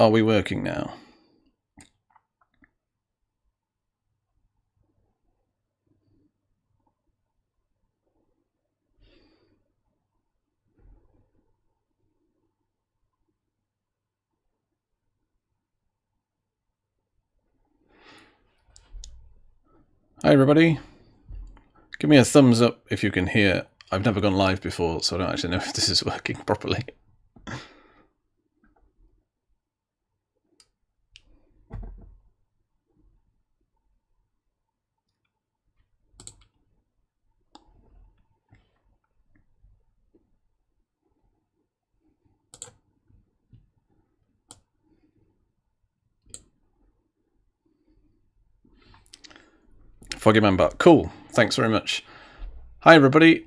Are we working now? Hi everybody. Give me a thumbs up if you can hear. I've never gone live before, so I don't actually know if this is working properly. Foggy Man Bar. Cool. Thanks very much. Hi everybody.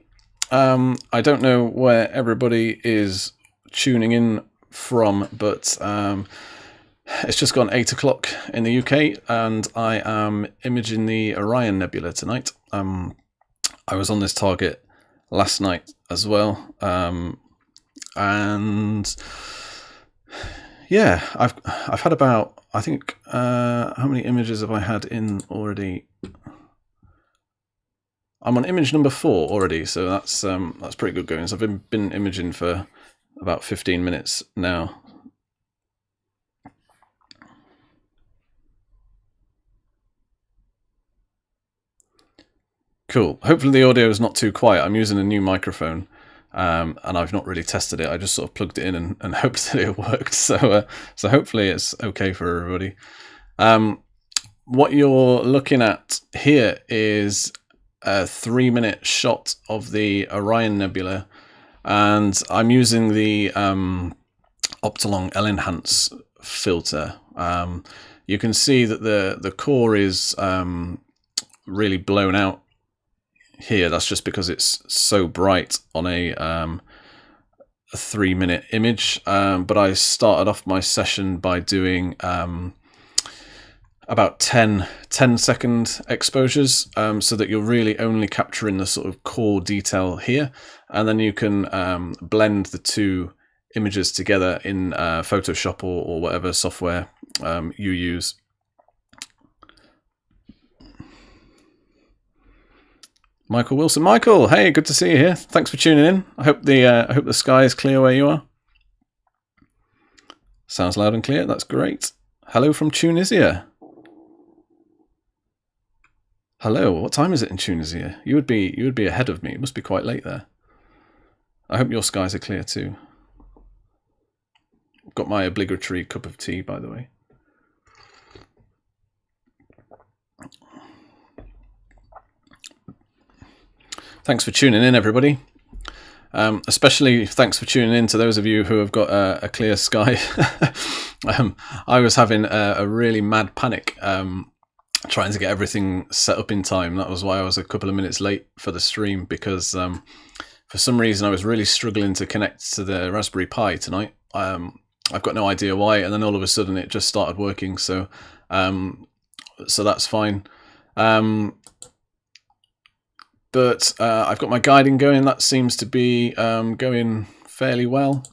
I don't know where everybody is tuning in from, but it's just gone 8 o'clock in the UK, and I am imaging the Orion Nebula tonight. I was on this target last night as well, and yeah, I've had about, I think, how many images have I had in already? I'm on image number 4 already, so that's pretty good going. So I've been imaging for about 15 minutes now. Cool. Hopefully the audio is not too quiet. I'm using a new microphone, and I've not really tested it. I just sort of plugged it in and hoped that it worked. So hopefully it's okay for everybody. What you're looking at here is a 3-minute shot of the Orion Nebula, and I'm using the Optolong L-Enhance filter. You can see that the core is really blown out here. That's just because it's so bright on a 3-minute image, but I started off my session by doing about 10-second exposures, so that you're really only capturing the sort of core detail here, and then you can blend the two images together in Photoshop or whatever software you use. Michael Wilson. Michael, hey, good to see you here. Thanks for tuning in. I hope the sky is clear where you are. Sounds loud and clear. That's great. Hello from Tunisia. Hello. What time is it in Tunisia? You would be ahead of me. It must be quite late there. I hope your skies are clear too. I've got my obligatory cup of tea, by the way. Thanks for tuning in, everybody. Especially thanks for tuning in to those of you who have got a clear sky. I was having a really mad panic trying to get everything set up in time. That was why I was a couple of minutes late for the stream, because for some reason I was really struggling to connect to the Raspberry Pi tonight. I've got no idea why, and then all of a sudden it just started working, so that's fine. But I've got my guiding going. That seems to be going fairly well.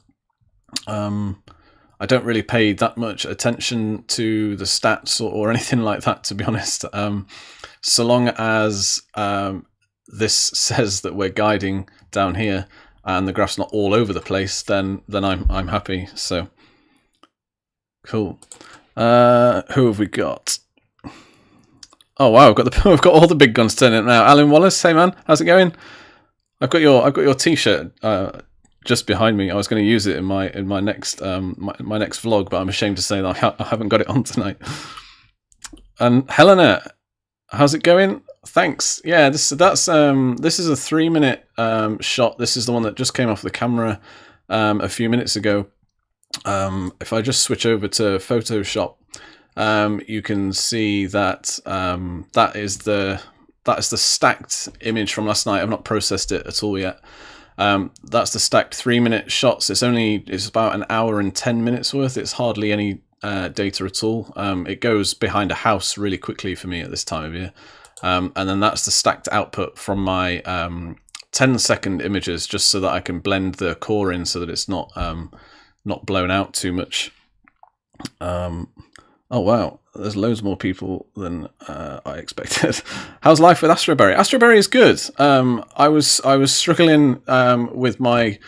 I don't really pay that much attention to the stats or anything like that, to be honest. So long as this says that we're guiding down here and the graph's not all over the place, then I'm happy. So cool. Who have we got? Oh wow, we've got all the big guns turning up now. Alan Wallace, hey man, how's it going? I've got your T-shirt just behind me. I was going to use it in my next my next vlog, but I'm ashamed to say that I haven't got it on tonight. And Helena, how's it going? Thanks. Yeah, this is a 3-minute shot. This is the one that just came off the camera a few minutes ago. If I just switch over to Photoshop, you can see that that is the stacked image from last night. I've not processed it at all yet. That's the stacked 3-minute shots. It's about an hour and 10 minutes worth. It's hardly any data at all. It goes behind a house really quickly for me at this time of year. And then that's the stacked output from my 10-second images, just so that I can blend the core in so that it's not blown out too much. Oh wow, there's loads more people than I expected. How's life with AstroBerry? AstroBerry is good. I was struggling with my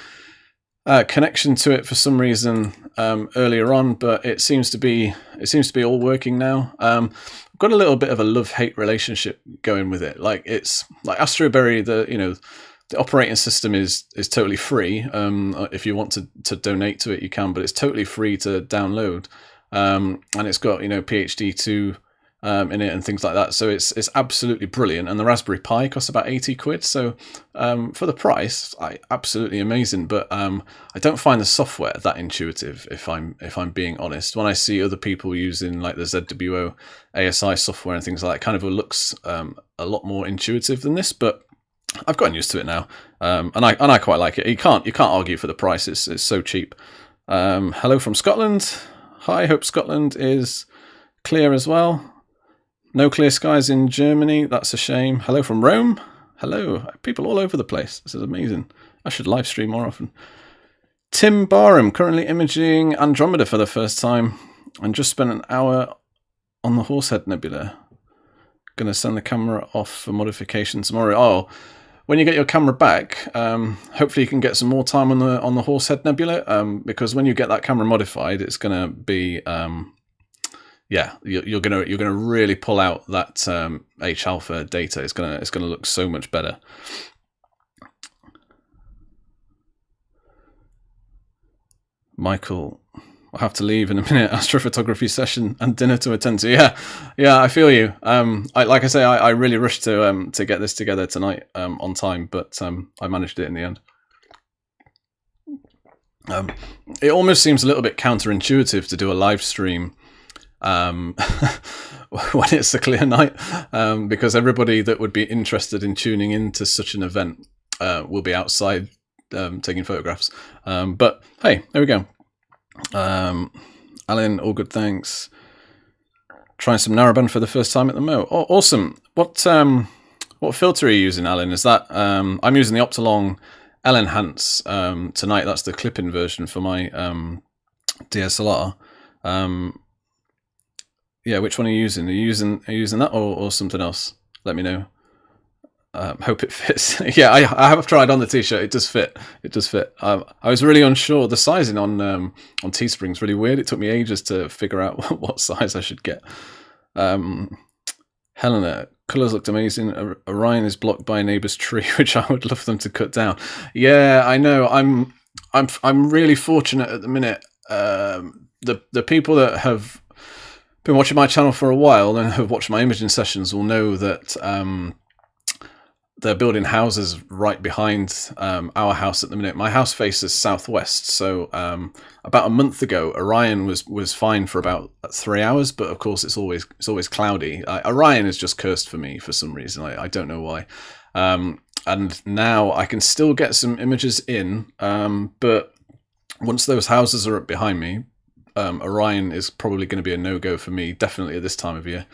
connection to it for some reason earlier on, but it seems to be all working now. I've got a little bit of a love-hate relationship going with it. Like, it's like AstroBerry, the operating system is totally free. If you want to donate to it, you can, but it's totally free to download. And it's got PhD 2 in it and things like that. So it's absolutely brilliant. And the Raspberry Pi costs about 80 quid. So for the price, absolutely amazing. But I don't find the software that intuitive, if I'm being honest. When I see other people using like the ZWO ASI software and things like that, it kind of looks a lot more intuitive than this. But I've gotten used to it now, and I quite like it. You can't argue for the price. It's so cheap. Hello from Scotland. Hi, hope Scotland is clear as well. No clear skies in Germany. That's a shame. Hello from Rome. Hello, people all over the place. This is amazing. I should live stream more often. Tim Barham, currently imaging Andromeda for the first time, and just spent an hour on the Horsehead Nebula. Gonna send the camera off for modification tomorrow. Oh. When you get your camera back, hopefully you can get some more time on the Horsehead Nebula, because when you get that camera modified, it's going to be, yeah, you're gonna really pull out that H alpha data. It's gonna look so much better. Michael, I'll have to leave in a minute. Astrophotography session and dinner to attend to. Yeah, I feel you. Like I say, I really rushed to get this together tonight on time, but I managed it in the end. It almost seems a little bit counterintuitive to do a live stream when it's a clear night, because everybody that would be interested in tuning into such an event will be outside taking photographs. But hey, there we go. Alan, all good, thanks. Trying some narrowband for the first time at the Mo. Oh, awesome. What filter are you using, Alan? Is that I'm using the Optolong L-Enhance tonight. That's the clip-in version for my DSLR. Yeah, which one are you using? Are you using that or something else? Let me know. Hope it fits. Yeah, I have tried on the t-shirt. It does fit. It does fit. I was really unsure. The sizing on Teespring's really weird. It took me ages to figure out what size I should get. Helena, colours looked amazing. Orion is blocked by a neighbour's tree, which I would love them to cut down. Yeah, I know. I'm really fortunate at the minute. The people that have been watching my channel for a while and have watched my imaging sessions will know that they're building houses right behind our house at the minute. My house faces southwest, so about a month ago, Orion was fine for about 3 hours, but of course it's always cloudy. Orion is just cursed for me for some reason. I don't know why. And now I can still get some images in, but once those houses are up behind me, Orion is probably going to be a no-go for me, definitely at this time of year.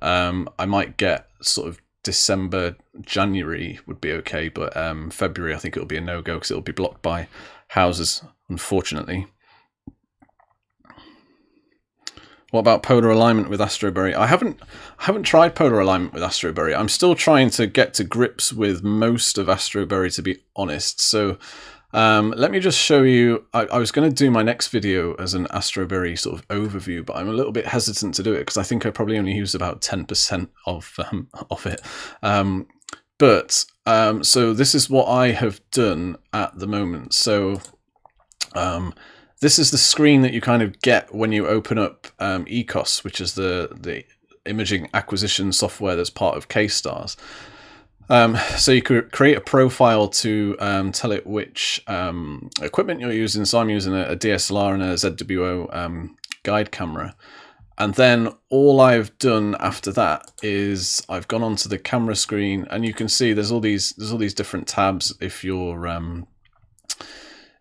I might get sort of December, January would be okay, but February I think it'll be a no-go because it'll be blocked by houses, unfortunately. What about polar alignment with AstroBerry? I haven't tried polar alignment with AstroBerry. I'm still trying to get to grips with most of AstroBerry, to be honest. So let me just show you. I was going to do my next video as an AstroBerry sort of overview, but I'm a little bit hesitant to do it because I think I probably only used about 10% of it. So this is what I have done at the moment. So this is the screen that you kind of get when you open up ECOS, which is the imaging acquisition software that's part of K-Stars. So you could create a profile to tell it which equipment you're using. So I'm using a DSLR and a ZWO guide camera. And then all I've done after that is I've gone onto the camera screen, and you can see there's all these different tabs if you're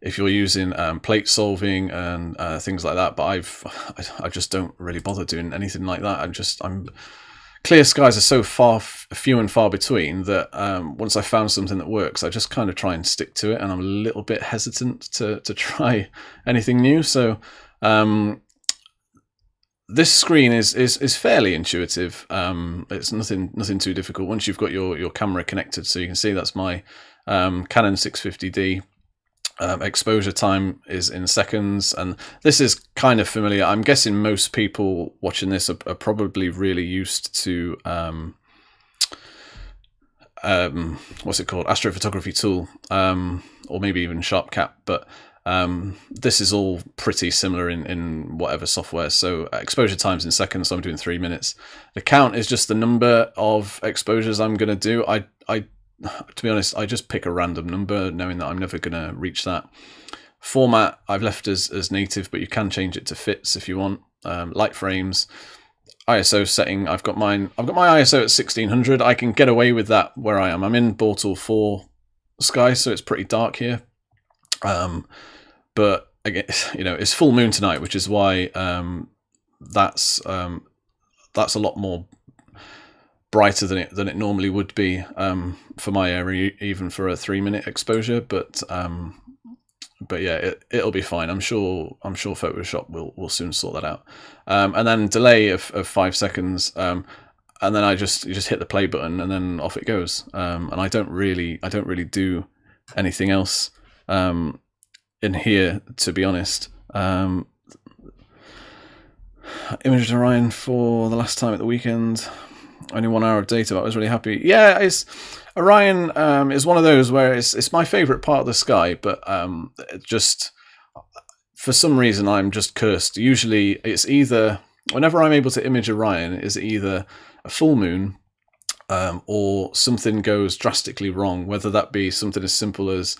using plate solving and things like that. But I just don't really bother doing anything like that. Clear skies are so few and far between that once I found something that works, I just kind of try and stick to it, and I'm a little bit hesitant to try anything new. So this screen is fairly intuitive. It's nothing too difficult once you've got your camera connected. So you can see that's my Canon 650D. Exposure time is in seconds, and this is kind of familiar. I'm guessing most people watching this are probably really used to what's it called, Astrophotography tool, or maybe even SharpCap, but this is all pretty similar in whatever software. So exposure times in seconds, so I'm doing 3 minutes. The count is just the number of exposures I'm going to do. To be honest, I just pick a random number, knowing that I'm never going to reach that. Format I've left as native, but you can change it to fits if you want. Light frames, ISO setting, I've got my ISO at 1600. I can get away with that where I am. I'm in Bortle 4 sky, so it's pretty dark here. But again, it's full moon tonight, which is why that's a lot more brighter than it normally would be for my area, even for a 3-minute exposure. But yeah, it'll be fine. I'm sure Photoshop will soon sort that out. And then delay of 5 seconds, and then you just hit the play button, and then off it goes. And I don't really do anything else in here, to be honest. Imaged Orion for the last time at the weekend. Only 1 hour of data, but I was really happy. Yeah, Orion is one of those where it's my favourite part of the sky, but just for some reason I'm just cursed. Usually it's either, whenever I'm able to image Orion, is either a full moon or something goes drastically wrong, whether that be something as simple as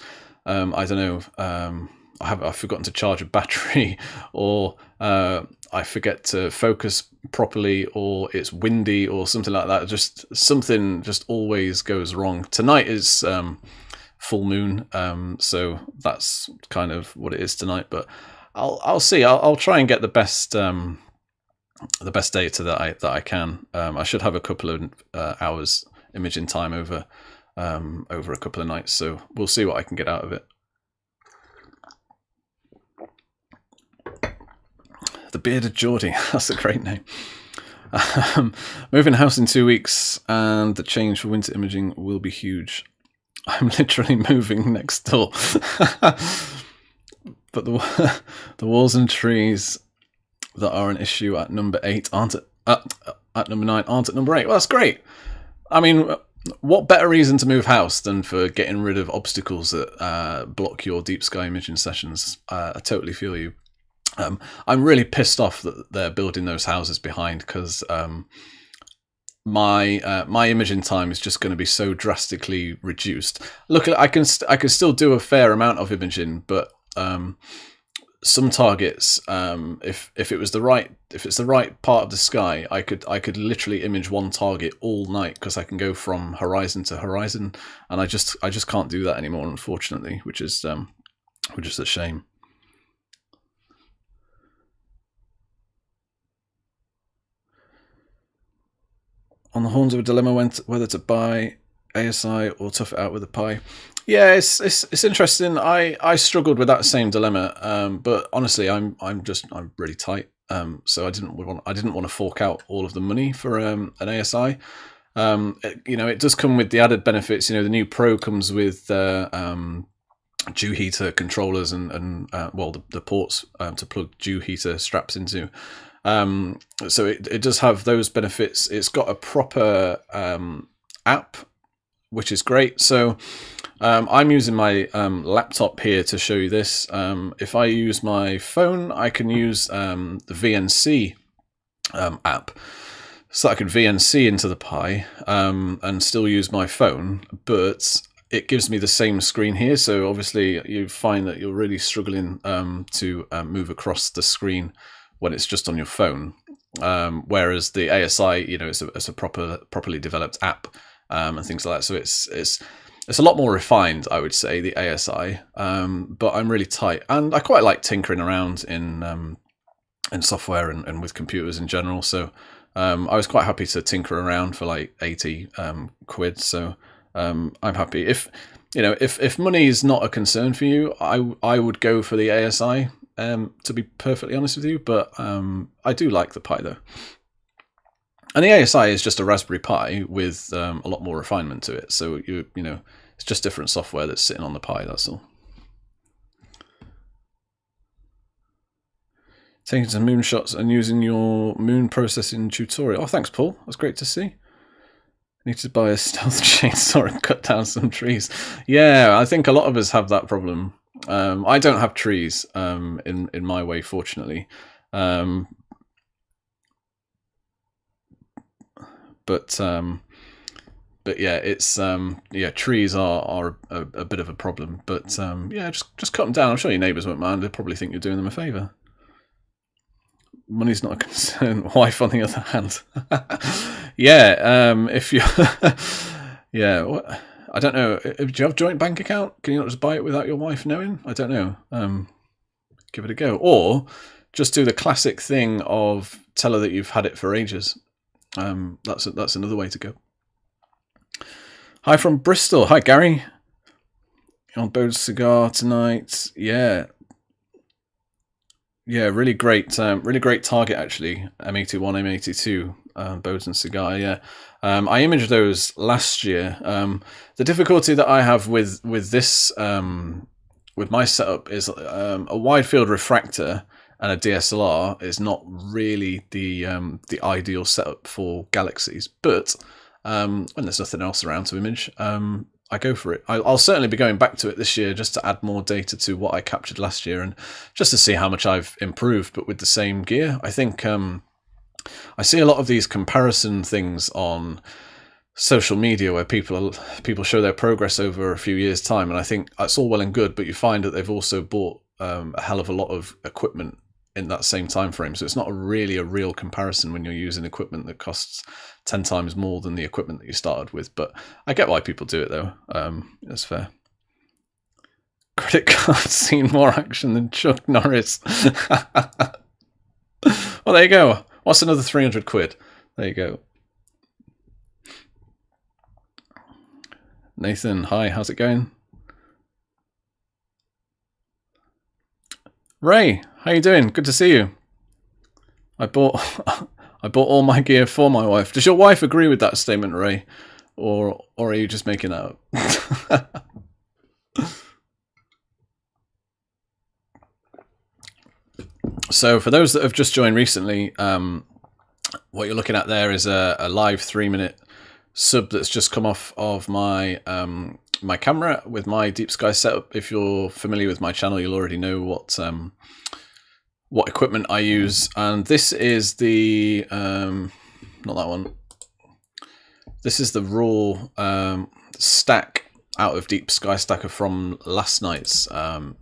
I don't know, I've forgotten to charge a battery, or I forget to focus properly, or it's windy or something like that. Just something just always goes wrong. Tonight is full moon, so that's kind of what it is tonight. But I'll see. I'll try and get the best data that I can. I should have a couple of hours imaging time over a couple of nights, so we'll see what I can get out of it. The Bearded Geordie, that's a great name. Moving house in 2 weeks, and the change for winter imaging will be huge. I'm literally moving next door. But the walls and trees that are an issue at number 8 aren't at number 9 aren't at number 8. Well, that's great. I mean, what better reason to move house than for getting rid of obstacles that block your deep sky imaging sessions? I totally feel you. I'm really pissed off that they're building those houses behind, because my imaging time is just going to be so drastically reduced. Look, I can still do a fair amount of imaging, but some targets, if it's the right part of the sky, I could literally image one target all night, because I can go from horizon to horizon, and I just can't do that anymore, unfortunately, which is a shame. On the horns of a dilemma whether to buy ASI or tough it out with a Pi. Yeah, it's interesting. I struggled with that same dilemma, but honestly, I'm really tight. So I didn't want to fork out all of the money for an ASI. It does come with the added benefits. The new Pro comes with dew heater controllers and the ports to plug dew heater straps into. So it does have those benefits. It's got a proper app, which is great. So I'm using my laptop here to show you this. If I use my phone, I can use the VNC app. So I could VNC into the Pi and still use my phone, but it gives me the same screen here. So obviously you find that you're really struggling to move across the screen when it's just on your phone, whereas the ASI, it's a properly developed app and things like that. So it's a lot more refined, I would say, the ASI. But I'm really tight, and I quite like tinkering around in software and with computers in general. So I was quite happy to tinker around for like 80 quid. So I'm happy. If money is not a concern for you, I would go for the ASI. to be perfectly honest with you, but I do like the Pi though. And the ASI is just a Raspberry Pi with a lot more refinement to it. So you know, it's just different software that's sitting on the Pi. That's all. Taking some moonshots and using your moon processing tutorial. Oh, thanks, Paul. That's great to see. Need to buy a stealth chainsaw and cut down some trees. Yeah, I think a lot of us have that problem. I don't have trees in my way, fortunately. But yeah, it's trees are a bit of a problem. But yeah, just cut them down. I'm sure your neighbours won't mind. They'll probably think you're doing them a favour. Money's not a concern. Wife, on the other hand, yeah. If you, yeah, what, I don't know. Do you have a joint bank account? Can you not just buy it without your wife knowing? I don't know. Give it a go, or just do the classic thing of tell her that you've had it for ages. That's another way to go. Hi from Bristol. Hi, Gary. On Bode's Cigar tonight. Yeah. Yeah, really great target actually. M81, M82, Bodes and Cigar. Yeah, I imaged those last year. The difficulty that I have with this with my setup is a wide field refractor and a DSLR is not really the ideal setup for galaxies. But when there's nothing else around to image, I go for it. I'll certainly be going back to it this year just to add more data to what I captured last year and just to see how much I've improved, but with the same gear. I think I see a lot of these comparison things on social media where people show their progress over a few years' time, and I think that's all well and good, but you find that they've also bought a hell of a lot of equipment in that same time frame. So it's not really a real comparison when you're using equipment that costs 10 times more than the equipment that you started with. But I get why people do it though. That's fair. Credit card seen more action than Chuck Norris. Well, there you go. What's another 300 quid? There you go. Nathan, hi, how's it going? Ray, how you doing? Good to see you. I bought all my gear for my wife. Does your wife agree with that statement, Ray? Or are you just making that up? So for those that have just joined recently, what you're looking at there is a live 3-minute sub that's just come off of my my camera with my deep sky setup. If you're familiar with my channel, you'll already know what equipment I use. And this is the not that one. This is the raw stack out of Deep Sky Stacker from last night's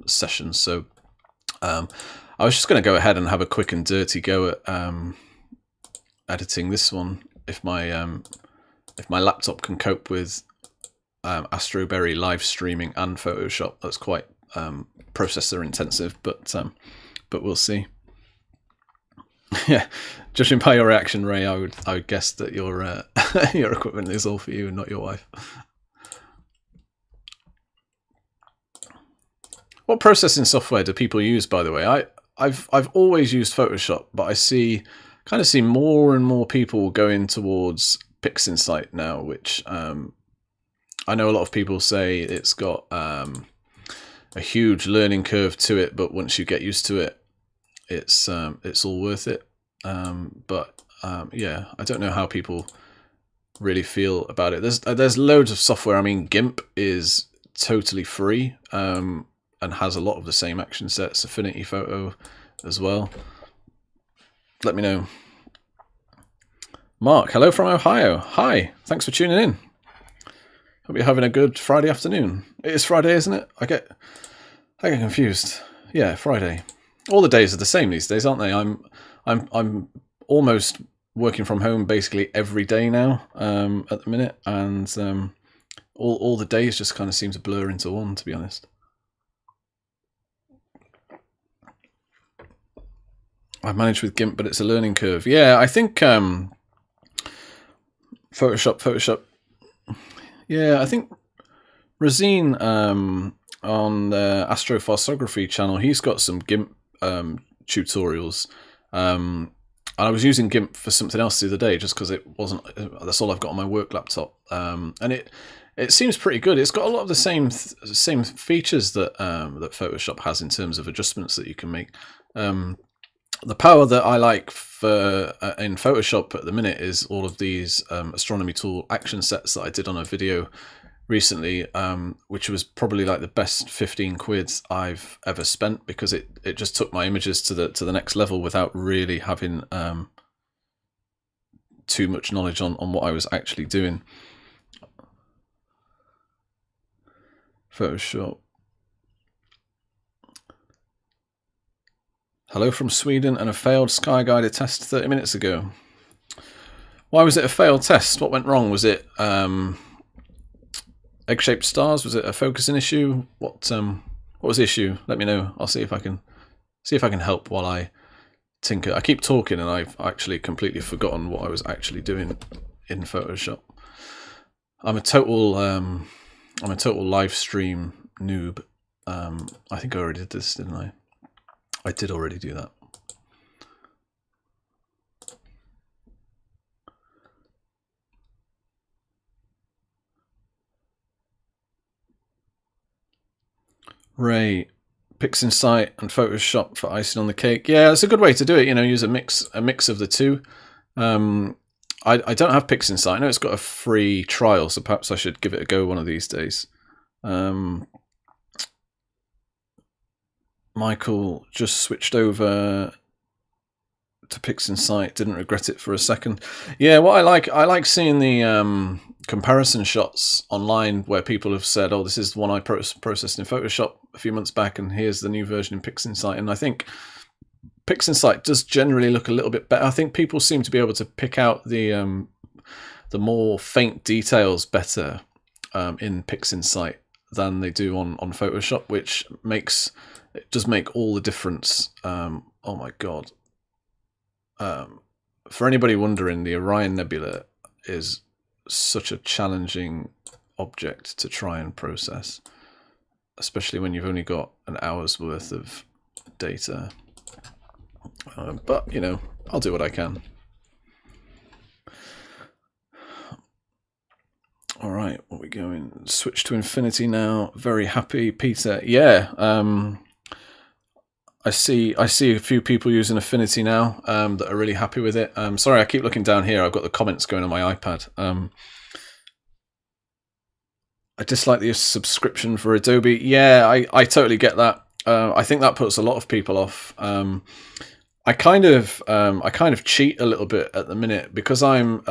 session. So I was just going to go ahead and have a quick and dirty go at editing this one if my laptop can cope with AstroBerry live streaming and Photoshop. That's quite processor intensive, but we'll see. Yeah, judging by your reaction, Ray, I would guess that your your equipment is all for you and not your wife. What processing software do people use, by the way? I've always used Photoshop, but I kind of see more and more people going towards PixInsight now, which I know a lot of people say it's got a huge learning curve to it, but once you get used to it, it's all worth it. Yeah, I don't know how people really feel about it. There's loads of software. I mean, GIMP is totally free and has a lot of the same action sets. Affinity Photo as well. Let me know. Mark, hello from Ohio. Hi, thanks for tuning in. Hope you're having a good Friday afternoon. It is Friday, isn't it? I get confused. Yeah, Friday. All the days are the same these days, aren't they? I'm almost working from home basically every day now at the minute, and all the days just kind of seem to blur into one, to be honest. I've managed with GIMP, but it's a learning curve. Yeah, I think Photoshop. Yeah, I think Razine on the Astrophotography channel, he's got some GIMP tutorials. And I was using GIMP for something else the other day, just because it wasn't. That's all I've got on my work laptop, and it seems pretty good. It's got a lot of the same features that that Photoshop has in terms of adjustments that you can make. The power that I like for in Photoshop at the minute is all of these Astronomy Tool action sets that I did on a video recently, which was probably like the best 15 quid I've ever spent, because it just took my images to the next level without really having too much knowledge on what I was actually doing. Photoshop. Hello from Sweden and a failed Sky Guider test 30 minutes ago. Why was it a failed test? What went wrong? Was it egg-shaped stars? Was it a focusing issue? What was the issue? Let me know. I'll see if I can help while I tinker. I keep talking and I've actually completely forgotten what I was actually doing in Photoshop. I'm a total live stream noob. I think I already did this, didn't I? I did already do that. Ray, PixInsight and Photoshop for icing on the cake. Yeah, it's a good way to do it. You know, use a mix of the two. I don't have PixInsight. I know it's got a free trial, so perhaps I should give it a go one of these days. Michael just switched over to PixInsight, didn't regret it for a second. Yeah, what I like seeing the comparison shots online where people have said, oh, this is the one I processed in Photoshop a few months back, and here's the new version in PixInsight. And I think PixInsight does generally look a little bit better. I think people seem to be able to pick out the more faint details better in PixInsight than they do on Photoshop, which does make all the difference. Oh my god. For anybody wondering, the Orion Nebula is such a challenging object to try and process, especially when you've only got an hour's worth of data. But, you know, I'll do what I can. All right, what are we going? Switch to infinity now. Very happy, Peter. Yeah, I see a few people using Affinity now that are really happy with it. Sorry, I keep looking down here. I've got the comments going on my iPad. I dislike the subscription for Adobe. Yeah, I totally get that. I think that puts a lot of people off. I kind of cheat a little bit at the minute because I'm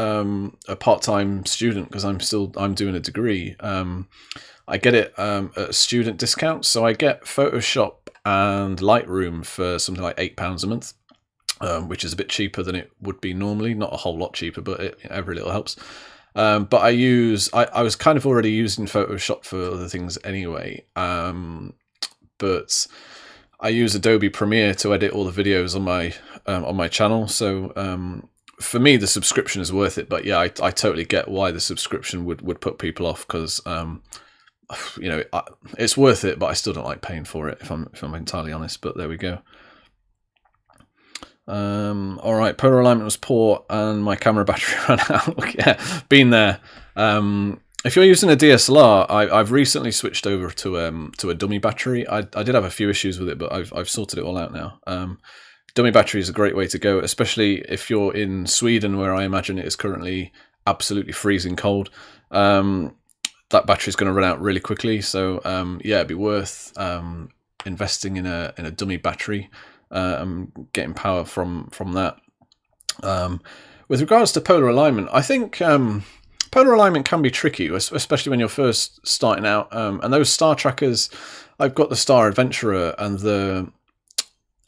a part-time student, because I'm doing a degree. I get it at a student discount, so I get Photoshop and Lightroom for something like £8 a month, which is a bit cheaper than it would be normally. Not a whole lot cheaper, but every little helps. But I was kind of already using Photoshop for other things anyway, but I use Adobe Premiere to edit all the videos on my channel. So for me, the subscription is worth it. But yeah, I totally get why the subscription would put people off, because you know, it's worth it, but I still don't like paying for it, if I'm entirely honest. But there we go. All right, polar alignment was poor and my camera battery ran out. Yeah, been there. If you're using a DSLR, I've recently switched over to a dummy battery. I did have a few issues with it, but I've sorted it all out now. Dummy battery is a great way to go, especially if you're in Sweden, where I imagine it is currently absolutely freezing cold. That battery is going to run out really quickly. So yeah, it'd be worth investing in a dummy battery and getting power from that. With regards to polar alignment, I think polar alignment can be tricky, especially when you're first starting out. And those star trackers, I've got the Star Adventurer, and the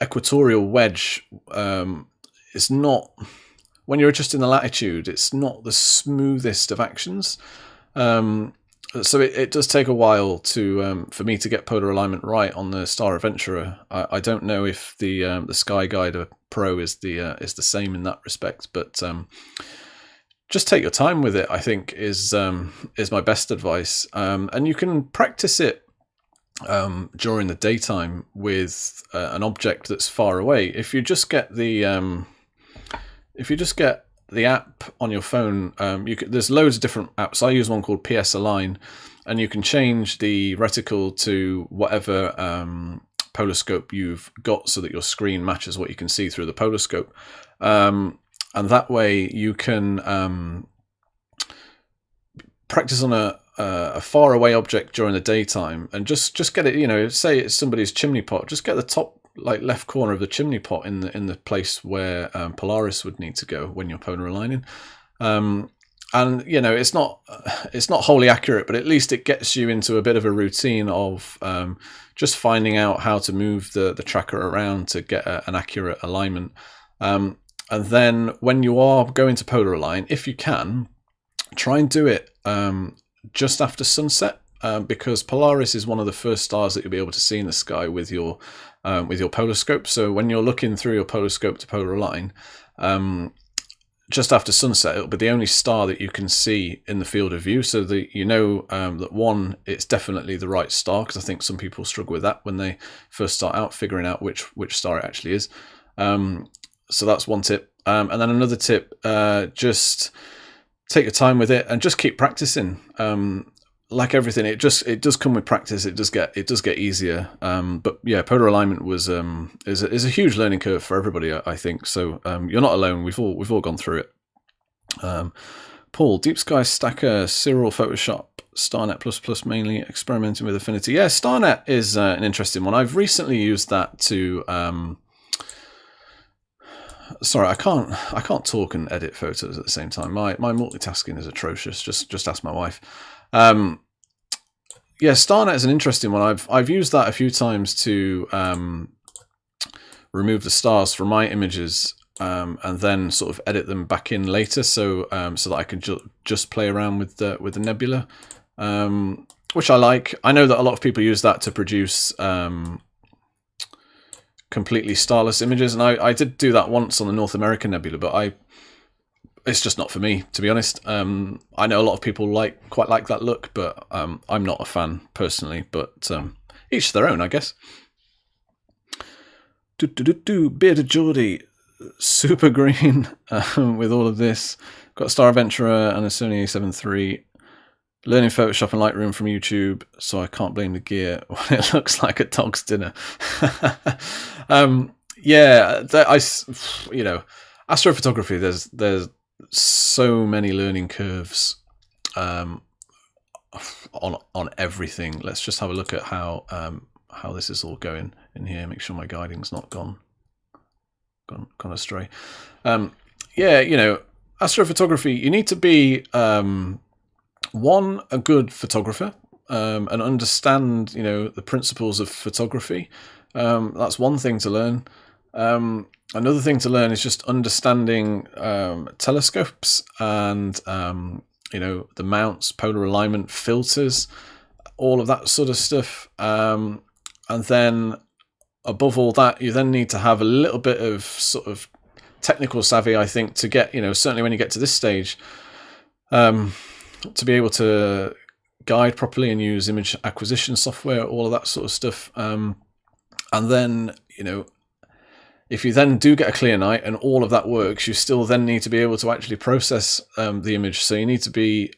equatorial wedge is not, when you're adjusting the latitude, it's not the smoothest of actions. So it does take a while for me to get polar alignment right on the Star Adventurer. I don't know if the Sky Guider Pro is the same in that respect, but just take your time with it, I think, is my best advice. And you can practice it during the daytime with an object that's far away. If you just get the app on your phone, there's loads of different apps. I use one called PS Align, and you can change the reticle to whatever polar scope you've got so that your screen matches what you can see through the polar scope. And that way you can practice on a far away object during the daytime, and just get it, say it's somebody's chimney pot, just get the top left corner of the chimney pot in the place where Polaris would need to go when you're polar aligning. And it's not wholly accurate, but at least it gets you into a bit of a routine of just finding out how to move the tracker around to get an accurate alignment. And then when you are going to polar align, if you can, try and do it just after sunset, because Polaris is one of the first stars that you'll be able to see in the sky with your polar scope. So when you're looking through your polar scope to polar align, just after sunset, it'll be the only star that you can see in the field of view, so that that one, it's definitely the right star, because I think some people struggle with that when they first start out figuring out which star it actually is. So that's one tip. And then another tip, just take your time with it and just keep practicing. Like everything, it does come with practice. It does get easier. But yeah, polar alignment is a huge learning curve for everybody, I think. So you're not alone. We've all gone through it. Paul, Deep Sky Stacker, Cyril Photoshop, StarNet++, mainly experimenting with Affinity. Yeah, StarNet is an interesting one. I've recently used that to. Sorry, I can't talk and edit photos at the same time. My multitasking is atrocious. Just ask my wife. Yeah, StarNet is an interesting one. I've used that a few times to remove the stars from my images, and then sort of edit them back in later, so that I can just play around with the nebula, which I like. I know that a lot of people use that to produce completely starless images, and I did do that once on the North American Nebula, but it's just not for me, to be honest. I know a lot of people quite like that look, but I'm not a fan personally. But each their own, I guess. Bearded Geordie, super green with all of this. Got a Star Adventurer and a Sony A7 III. Learning Photoshop and Lightroom from YouTube, so I can't blame the gear when it looks like a dog's dinner. Yeah, astrophotography. There's so many learning curves on everything. Let's just have a look at how this is all going in here. Make sure my guiding's not gone astray. Yeah, astrophotography. You need to be a good photographer, and understand the principles of photography. That's one thing to learn. Another thing to learn is just understanding telescopes and the mounts, polar alignment, filters, all of that sort of stuff. And then above all that, you then need to have a little bit of sort of technical savvy, I think, to get certainly when you get to this stage, to be able to guide properly and use image acquisition software, all of that sort of stuff. And then, if you then do get a clear night and all of that works, you still then need to be able to actually process the image. So you need to be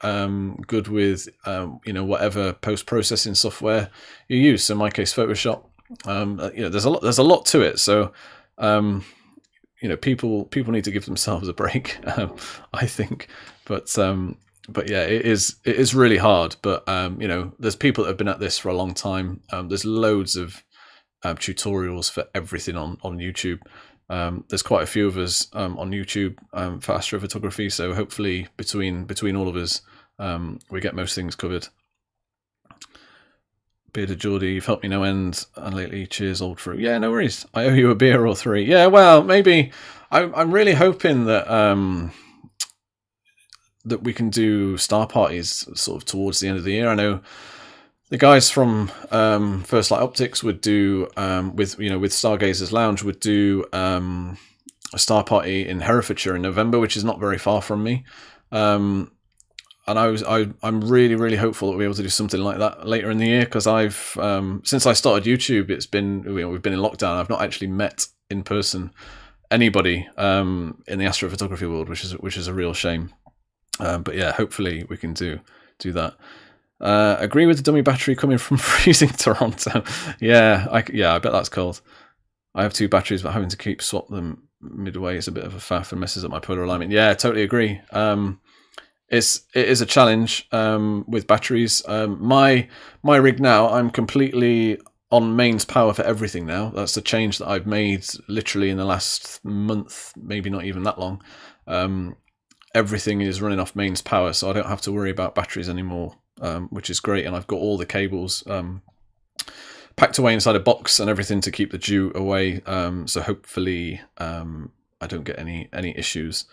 good with, whatever post-processing software you use. So in my case, Photoshop. There's a lot to it. So, people need to give themselves a break, I think. But yeah, it is really hard. But there's people that have been at this for a long time. There's loads of tutorials for everything on YouTube. There's quite a few of us on YouTube for astrophotography. So hopefully between all of us, we get most things covered. Bearded Geordie, you've helped me no end, and lately, cheers, old fruit. Yeah, no worries. I owe you a beer or three. Yeah, well, maybe. I'm really hoping that that we can do star parties sort of towards the end of the year. I know the guys from First Light Optics would do with Stargazers Lounge would do a star party in Herefordshire in November, which is not very far from me. I'm really hopeful that we'll be able to do something like that later in the year, because I've since I started YouTube, it's been, we've been in lockdown. I've not actually met in person anybody in the astrophotography world, which is a real shame. But yeah, hopefully we can do that. Agree with the dummy battery coming from freezing Toronto. Yeah, I bet that's cold. I have 2 batteries, but having to keep swap them midway is a bit of a faff and messes up my polar alignment. Yeah, I totally agree. It is a challenge with batteries. My rig now, I'm completely on mains power for everything now. That's a change that I've made literally in the last month, maybe not even that long. Everything is running off mains power, so I don't have to worry about batteries anymore, which is great. And I've got all the cables packed away inside a box and everything to keep the dew away. So hopefully I don't get any issues.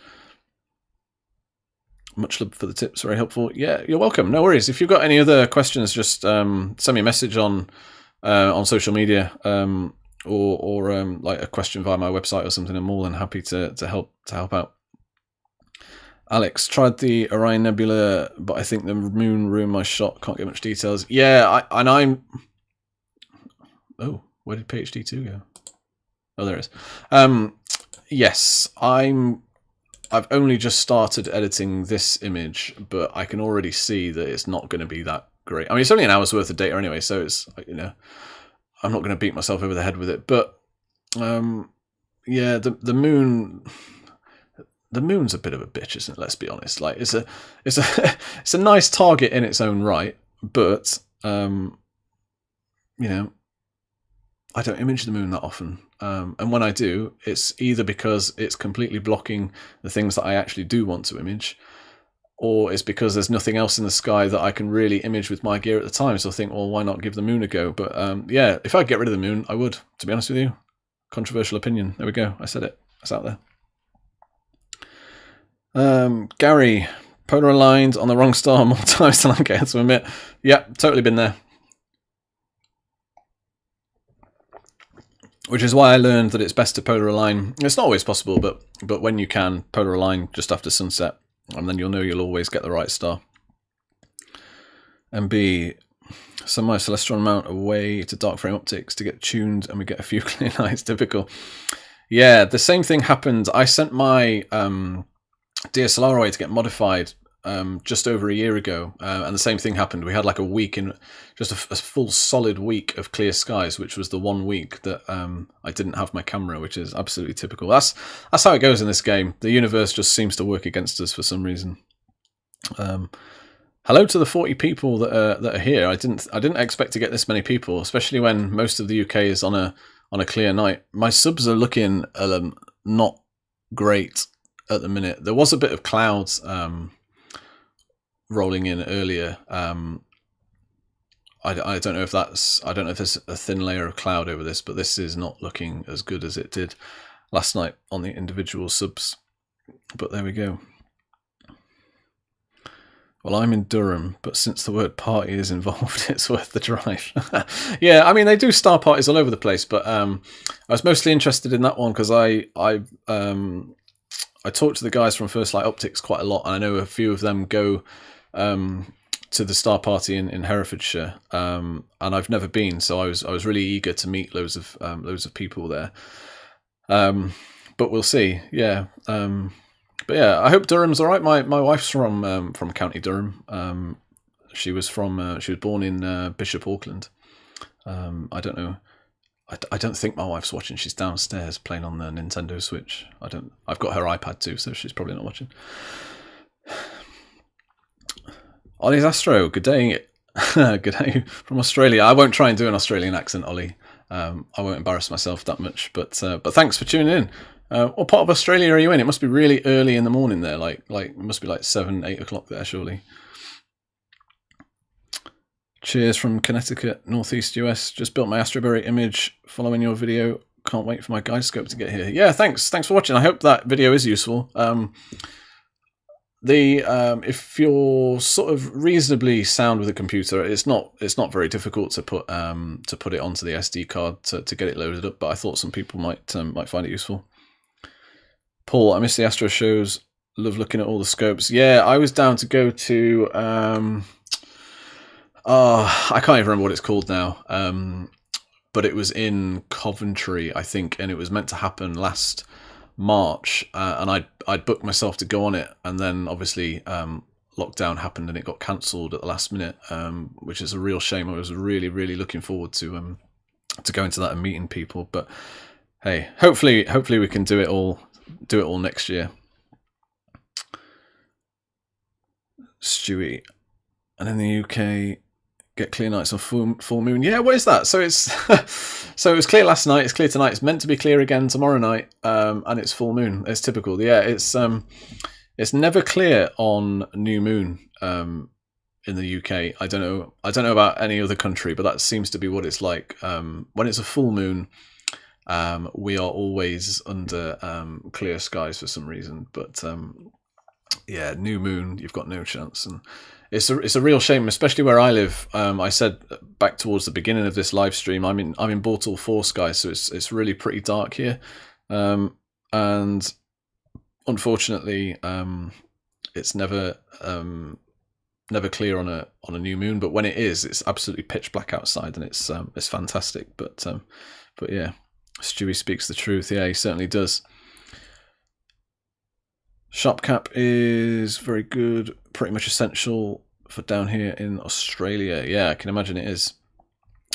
Much love for the tips, very helpful. Yeah, you're welcome. No worries. If you've got any other questions, just send me a message on social media, or like a question via my website or something. I'm more than happy to help out. Alex, tried the Orion Nebula, but I think the moon ruined my shot. Can't get much details. Yeah, I'm. Oh, where did PhD 2 go? Oh, there it is. Yes, I've only just started editing this image, but I can already see that it's not going to be that great. I mean, it's only an hour's worth of data anyway, so it's, you know, I'm not going to beat myself over the head with it. But yeah, the moon. The moon's a bit of a bitch, isn't it? Let's be honest. Like, it's a nice target in its own right, but you know, I don't image the moon that often, and when I do, it's either because it's completely blocking the things that I actually do want to image, or it's because there's nothing else in the sky that I can really image with my gear at the time. So I think, well, why not give the moon a go? But yeah, if I get rid of the moon, I would. To be honest with you, controversial opinion. There we go. I said it. It's out there. Gary, polar aligned on the wrong star more times than I care to admit. Yeah, totally been there. Which is why I learned that it's best to polar align. It's not always possible, but when you can, polar align just after sunset, and then you'll know you'll always get the right star. And B, some my celestial mount away to dark frame optics to get tuned, and we get a few clear nights. Typical. Yeah, the same thing happened. I sent my DSLR away to get modified just over a year ago, and the same thing happened. We had like a week in, just a full solid week of clear skies, which was the 1 week that I didn't have my camera, which is absolutely typical. That's how it goes in this game. The universe just seems to work against us for some reason. Hello to the 40 people that are here. I didn't expect to get this many people, especially when most of the UK is on a clear night. My subs are looking not great at the minute. There was a bit of clouds rolling in earlier. I don't know if there's a thin layer of cloud over this, but this is not looking as good as it did last night on the individual subs. But there we go. Well, I'm in Durham, but since the word party is involved, it's worth the drive. Yeah, I mean, they do star parties all over the place, but I was mostly interested in that one because I talked to the guys from First Light Optics quite a lot, and I know a few of them go to the star party in Herefordshire, and I've never been, so I was really eager to meet loads of people there. But we'll see. Yeah. But yeah, I hope Durham's all right. My wife's from County Durham. She was born in Bishop Auckland. I don't know. I don't think my wife's watching. She's downstairs playing on the Nintendo Switch. I've got her iPad too, so she's probably not watching. Ollie's Astro, good day. Good day from Australia. I won't try and do an Australian accent, Ollie. I won't embarrass myself that much. But thanks for tuning in. What part of Australia are you in? It must be really early in the morning there. Like it must be like 7, 8 o'clock there, surely. Cheers from Connecticut, Northeast US. Just built my AstroBerry image following your video. Can't wait for my guide scope to get here. Yeah, thanks for watching. I hope that video is useful. If you're sort of reasonably sound with a computer, it's not very difficult to put it onto the SD card to get it loaded up. But I thought some people might find it useful. Paul, I miss the Astro shows. Love looking at all the scopes. Yeah, I was down to go to I can't even remember what it's called now. But it was in Coventry, I think, and it was meant to happen last March, and I'd booked myself to go on it, and then obviously lockdown happened and it got cancelled at the last minute, which is a real shame. I was really looking forward to going to that and meeting people, but hey, hopefully we can do it all next year. Stewie, and in the UK, get clear nights on full moon. Yeah, what is that? So it's so it was clear last night. It's clear tonight. It's meant to be clear again tomorrow night, and it's full moon. It's typical. Yeah, it's never clear on new moon in the UK. I don't know about any other country, but that seems to be what it's like. When it's a full moon, we are always under clear skies for some reason. But yeah, new moon, you've got no chance, and it's a real shame, especially where I live. I said back towards the beginning of this live stream, I'm in Bortle 4 sky, so it's really pretty dark here, and unfortunately, it's never clear on a new moon. But when it is, it's absolutely pitch black outside, and it's fantastic. But yeah, Stewie speaks the truth. Yeah, he certainly does. Sharp cap is very good, pretty much essential for down here in Australia. Yeah, I can imagine it is.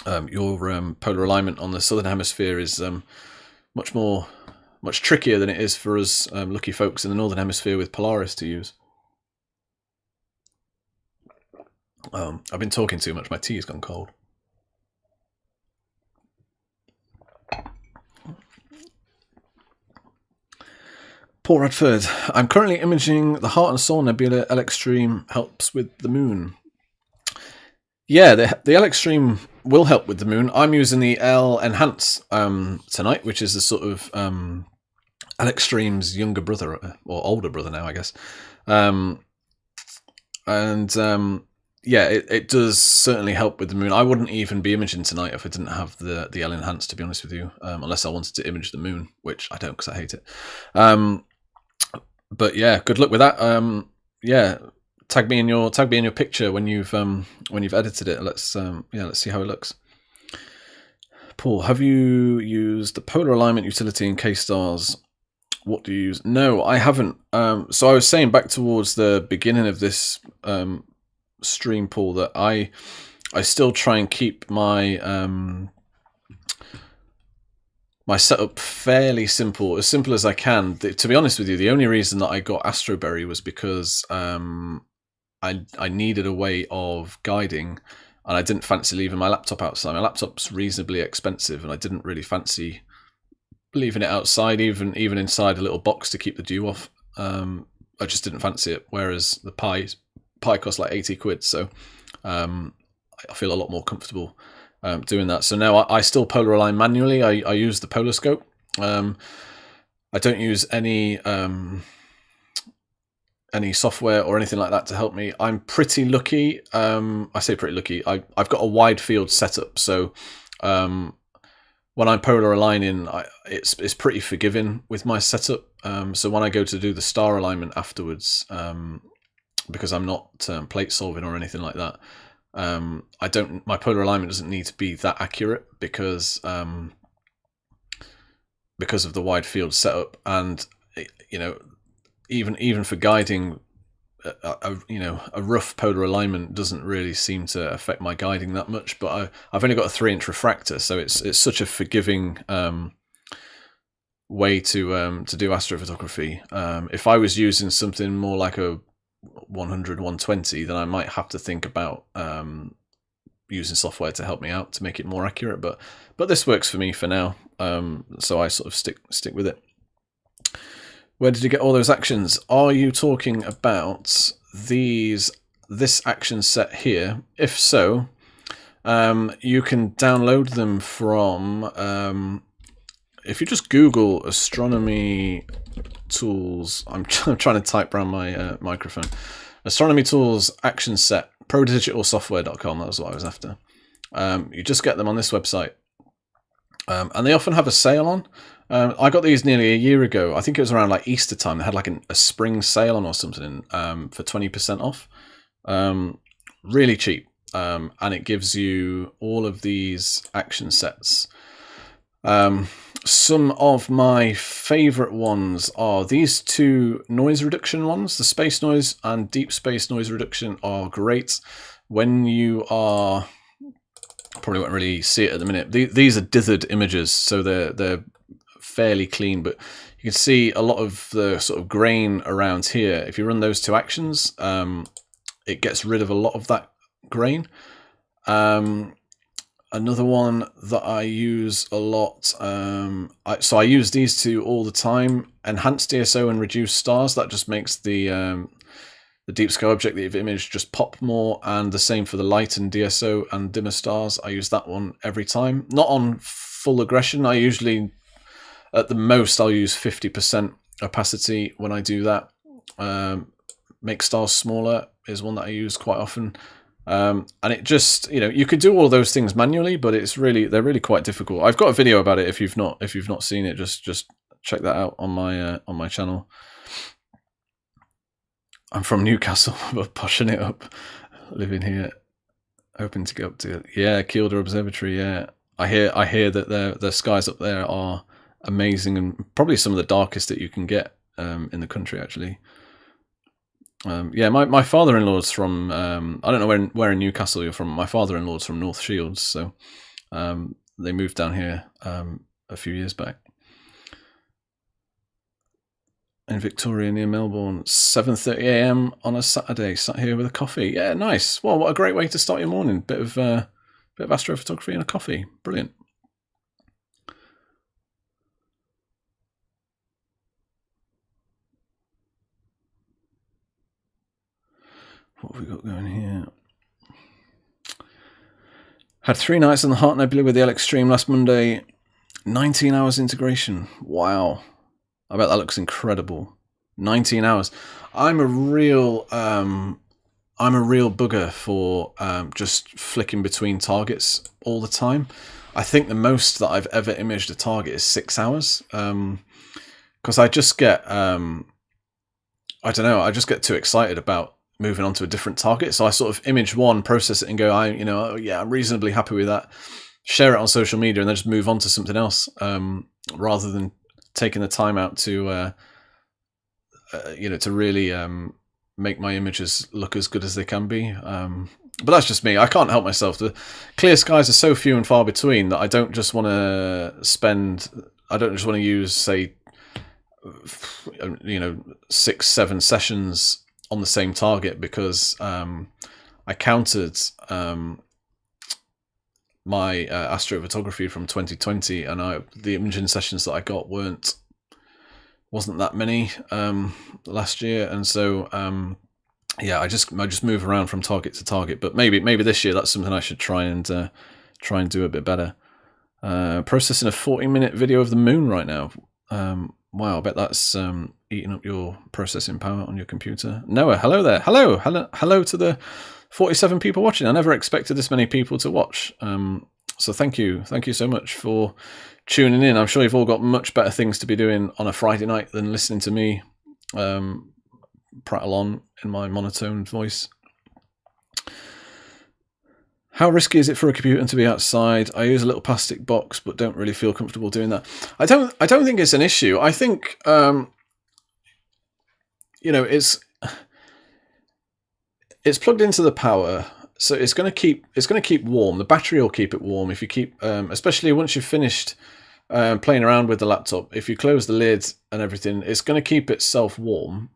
Your polar alignment on the southern hemisphere is much trickier than it is for us lucky folks in the northern hemisphere with Polaris to use. I've been talking too much. My tea's gone cold. Paul Radford, I'm currently imaging the Heart and Soul Nebula. LX Stream helps with the moon. Yeah, the LX Stream will help with the moon. I'm using the L Enhance tonight, which is the sort of LX Stream's younger brother, or older brother now, I guess. Yeah, it does certainly help with the moon. I wouldn't even be imaging tonight if I didn't have the L Enhance, to be honest with you, unless I wanted to image the moon, which I don't because I hate it. But yeah, good luck with that. Yeah, tag me in your picture when you've edited it. Let's see how it looks. Paul, have you used the polar alignment utility in K-Stars? What do you use? No, I haven't. So I was saying back towards the beginning of this stream, Paul, that I still try and keep my my setup fairly simple, as simple as I can. To be honest with you, the only reason that I got AstroBerry was because I needed a way of guiding, and I didn't fancy leaving my laptop outside. My laptop's reasonably expensive, and I didn't really fancy leaving it outside, even inside a little box to keep the dew off. I just didn't fancy it. Whereas the Pi costs like 80 quid, so I feel a lot more comfortable doing that. So now I still polar align manually. I use the polar scope. I don't use any software or anything like that to help me. I'm pretty lucky. I say pretty lucky. I've got a wide field setup, so when I'm polar aligning, it's pretty forgiving with my setup. So when I go to do the star alignment afterwards, because I'm not plate solving or anything like that, my polar alignment doesn't need to be that accurate because of the wide field setup. And even for guiding, a rough polar alignment doesn't really seem to affect my guiding that much. But I've only got a 3-inch refractor, so it's such a forgiving way to do astrophotography. If I was using something more like a 100, 120, then I might have to think about using software to help me out to make it more accurate. But this works for me for now, so I sort of stick with it. Where did you get all those actions? Are you talking about this action set here? If so, you can download them from, if you just Google Astronomy Tools. I'm trying to type around my microphone. Astronomy Tools action set, prodigitalsoftware.com. That was what I was after. You just get them on this website. and they often have a sale on. I got these nearly a year ago. I think it was around like Easter time. They had like a spring sale on or something for 20% off. Really cheap. And it gives you all of these action sets. Some of my favorite ones are these two noise reduction ones. The space noise and deep space noise reduction are great. When you are, probably won't really see it at the minute. These are dithered images, so they're fairly clean, but you can see a lot of the sort of grain around here. If you run those two actions, it gets rid of a lot of that grain. Another one that I use a lot, so I use these two all the time. Enhanced DSO and reduce stars. That just makes the deep sky object that you've imaged just pop more, and the same for the light and DSO and dimmer stars. I use that one every time. Not on full aggression. I usually, at the most, I'll use 50% opacity when I do that. Make stars smaller is one that I use quite often. And it just, you could do all of those things manually, but they're really quite difficult. I've got a video about it. If you've not seen it, just check that out on my channel. I'm from Newcastle, but pushing it up, living here, hoping to get up to it. Yeah, Kielder Observatory. Yeah, I hear that the skies up there are amazing and probably some of the darkest that you can get in the country, actually. Yeah, my father-in-law's from, I don't know where in Newcastle you're from. My father-in-law's from North Shields, so they moved down here a few years back. In Victoria near Melbourne, 7:30 AM on a Saturday, sat here with a coffee. Yeah, nice. Well, what a great way to start your morning. Bit of astrophotography and a coffee. Brilliant. What have we got going here? Had 3 nights on the Heart Nebula with the LX stream last Monday. 19 hours integration. Wow. I bet that looks incredible. 19 hours. I'm a real bugger for just flicking between targets all the time. I think the most that I've ever imaged a target is 6 hours. Because I just get, I don't know, I just get too excited about moving on to a different target. So I sort of image one, process it and go, I'm reasonably happy with that. Share it on social media and then just move on to something else, rather than taking the time out to, to really make my images look as good as they can be. But that's just me. I can't help myself. The clear skies are so few and far between that I don't just want to use, say, 6-7 sessions on the same target, because I counted my astrophotography from 2020, and the imaging sessions that I got wasn't that many last year, and so yeah, I just move around from target to target. But maybe this year that's something I should try and do a bit better. Processing a 40-minute video of the moon right now. Wow, I bet that's eating up your processing power on your computer. Noah, hello there. Hello to the 47 people watching. I never expected this many people to watch. So thank you so much for tuning in. I'm sure you've all got much better things to be doing on a Friday night than listening to me prattle on in my monotone voice. How risky is it for a computer to be outside? I use a little plastic box, but don't really feel comfortable doing that. I don't think it's an issue. I think it's plugged into the power, so it's going to keep warm. The battery will keep it warm if you keep, especially once you've finished playing around with the laptop. If you close the lid and everything, it's going to keep itself warm.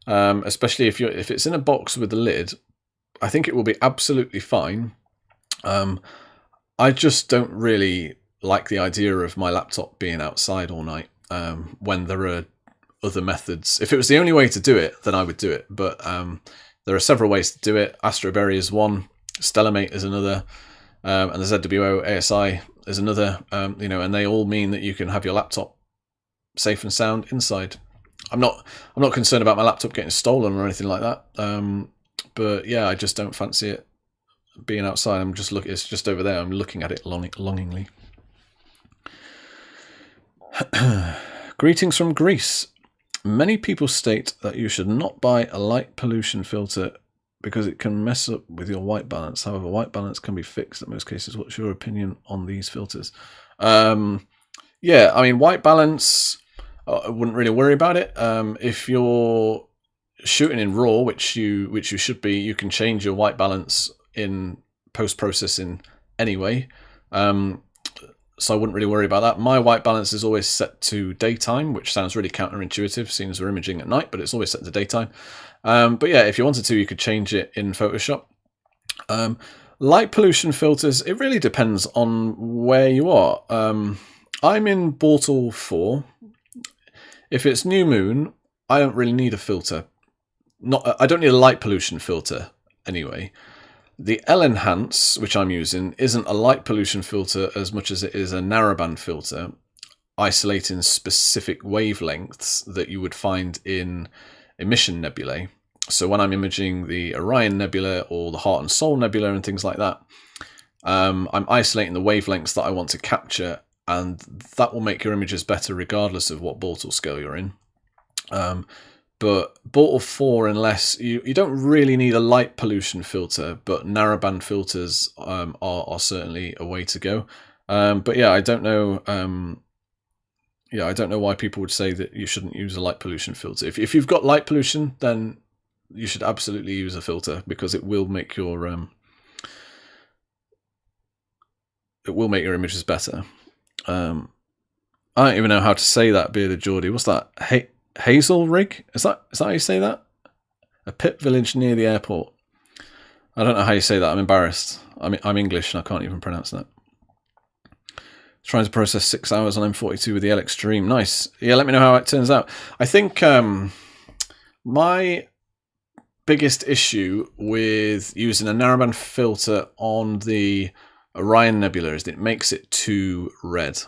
Especially if it's in a box with the lid, I think it will be absolutely fine. I just don't really like the idea of my laptop being outside all night when there are other methods. If it was the only way to do it, then I would do it. But there are several ways to do it. AstroBerry is one, Stellamate is another, and the ZWO ASI is another. And they all mean that you can have your laptop safe and sound inside. I'm not concerned about my laptop getting stolen or anything like that. But yeah, I just don't fancy it being outside. It's just over there. I'm looking at it longingly. Greetings from Greece. Many people state that you should not buy a light pollution filter because it can mess up with your white balance. However, white balance can be fixed in most cases. What's your opinion on these filters? Yeah, I mean, white balance, I wouldn't really worry about it. If you're shooting in RAW, which you should be, you can change your white balance in post-processing anyway. So I wouldn't really worry about that. My white balance is always set to daytime, which sounds really counterintuitive, seeing as we're imaging at night, but it's always set to daytime. But yeah, if you wanted to, you could change it in Photoshop. Light pollution filters, it really depends on where you are. I'm in Bortle 4. If it's new moon, I don't really need a filter. I don't need a light pollution filter anyway. The L-Enhance, which I'm using, isn't a light pollution filter as much as it is a narrowband filter, isolating specific wavelengths that you would find in emission nebulae. So when I'm imaging the Orion Nebula or the Heart and Soul Nebula and things like that, I'm isolating the wavelengths that I want to capture, and that will make your images better regardless of what Bortle scale you're in. But Bortle 4 and less, you don't really need a light pollution filter, but narrowband filters are certainly a way to go. But yeah, I don't know. I don't know why people would say that you shouldn't use a light pollution filter. If you've got light pollution, then you should absolutely use a filter because it will make your images better. I don't even know how to say that, Bearded Geordie. What's that? Hazel Rig? Is that how you say that? A pit village near the airport. I don't know how you say that. I'm embarrassed. I'm English and I can't even pronounce that. Trying to process 6 hours on M42 with the LX Stream. Nice. Yeah, let me know how it turns out. I think my biggest issue with using a narrowband filter on the Orion Nebula is that it makes it too red.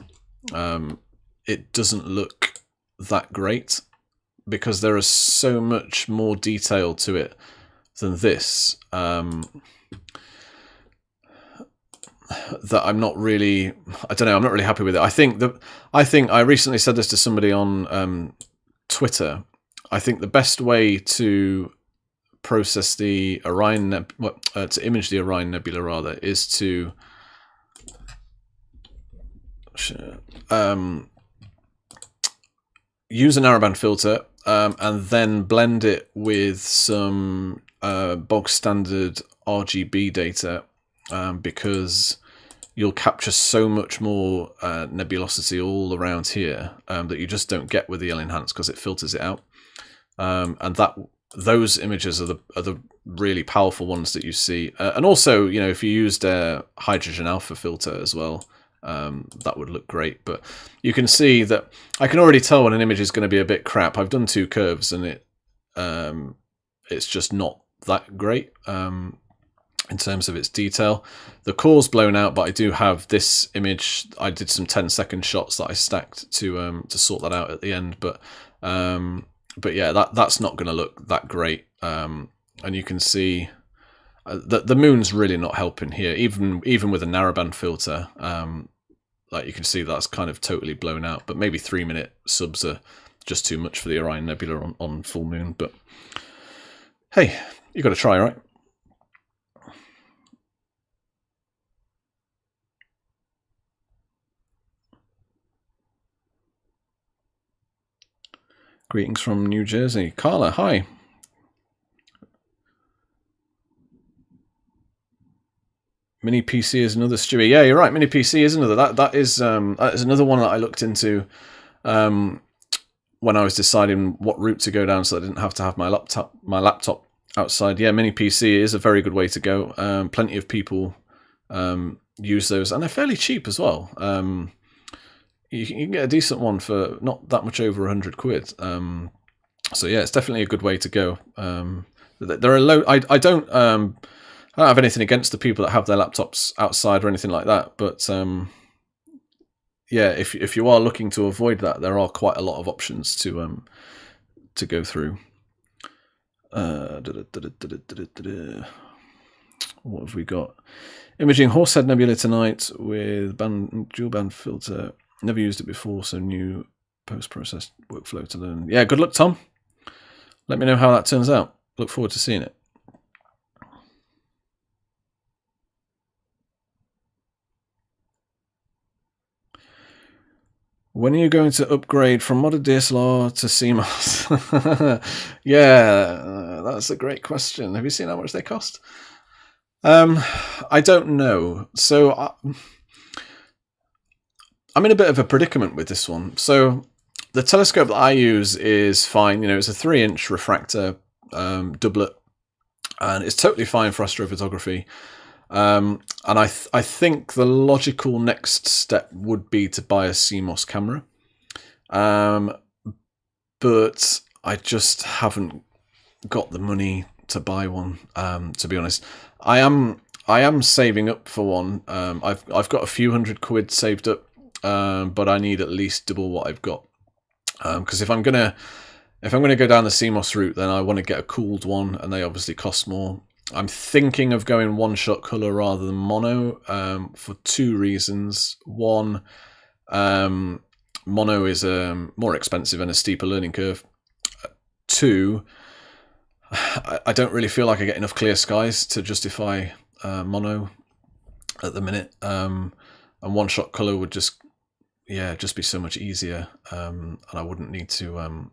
It doesn't look that great because there is so much more detail to it than this that I'm not really, I don't know, I'm not really happy with it. I think I recently said this to somebody on Twitter. I think the best way to process the Orion to image the Orion Nebula rather is to use a narrowband filter and then blend it with some bog standard RGB data because you'll capture so much more nebulosity all around here that you just don't get with the L-Enhance because it filters it out. And those images are the really powerful ones that you see. And also, you know, if you used a hydrogen alpha filter as well, that would look great. But you can see that I can already tell when an image is going to be a bit crap. I've done 2 curves and it's just not that great in terms of its detail. The core's blown out, but I do have this image. I did some 10-second shots that I stacked to sort that out at the end. But yeah, that's not going to look that great. And you can see the moon's really not helping here, even with a narrowband filter. Like you can see that's kind of totally blown out, but maybe 3-minute subs are just too much for the Orion Nebula on full moon. But hey, you got to try, right? Greetings from New Jersey. Carla, hi. Mini PC is another, Stewie. Yeah, you're right. Mini PC is another. That is another one that I looked into when I was deciding what route to go down, so I didn't have to have my laptop outside. Yeah, Mini PC is a very good way to go. Plenty of people use those, and they're fairly cheap as well. You can get a decent one for not that much over 100 quid. So yeah, it's definitely a good way to go. There are I don't have anything against the people that have their laptops outside or anything like that, but yeah, if you are looking to avoid that, there are quite a lot of options to go through. What have we got? Imaging Horsehead Nebula tonight with dual band filter. Never used it before, so new post-process workflow to learn. Yeah, good luck, Tom. Let me know how that turns out. Look forward to seeing it. When are you going to upgrade from modded DSLR to CMOS? Yeah, that's a great question. Have you seen how much they cost? I don't know. So I'm in a bit of a predicament with this one. So the telescope that I use is fine. You know, it's a 3-inch refractor doublet, and it's totally fine for astrophotography. And I think the logical next step would be to buy a CMOS camera. But I just haven't got the money to buy one, to be honest. I am saving up for one. I've got a few £100 saved up, but I need at least double what I've got. Because if I'm gonna go down the CMOS route, then I want to get a cooled one, and they obviously cost more. I'm thinking of going one-shot color rather than mono, for 2 reasons. One, mono is more expensive and a steeper learning curve. 2, I don't really feel like I get enough clear skies to justify mono at the minute, and one-shot color would just be so much easier, and I wouldn't need to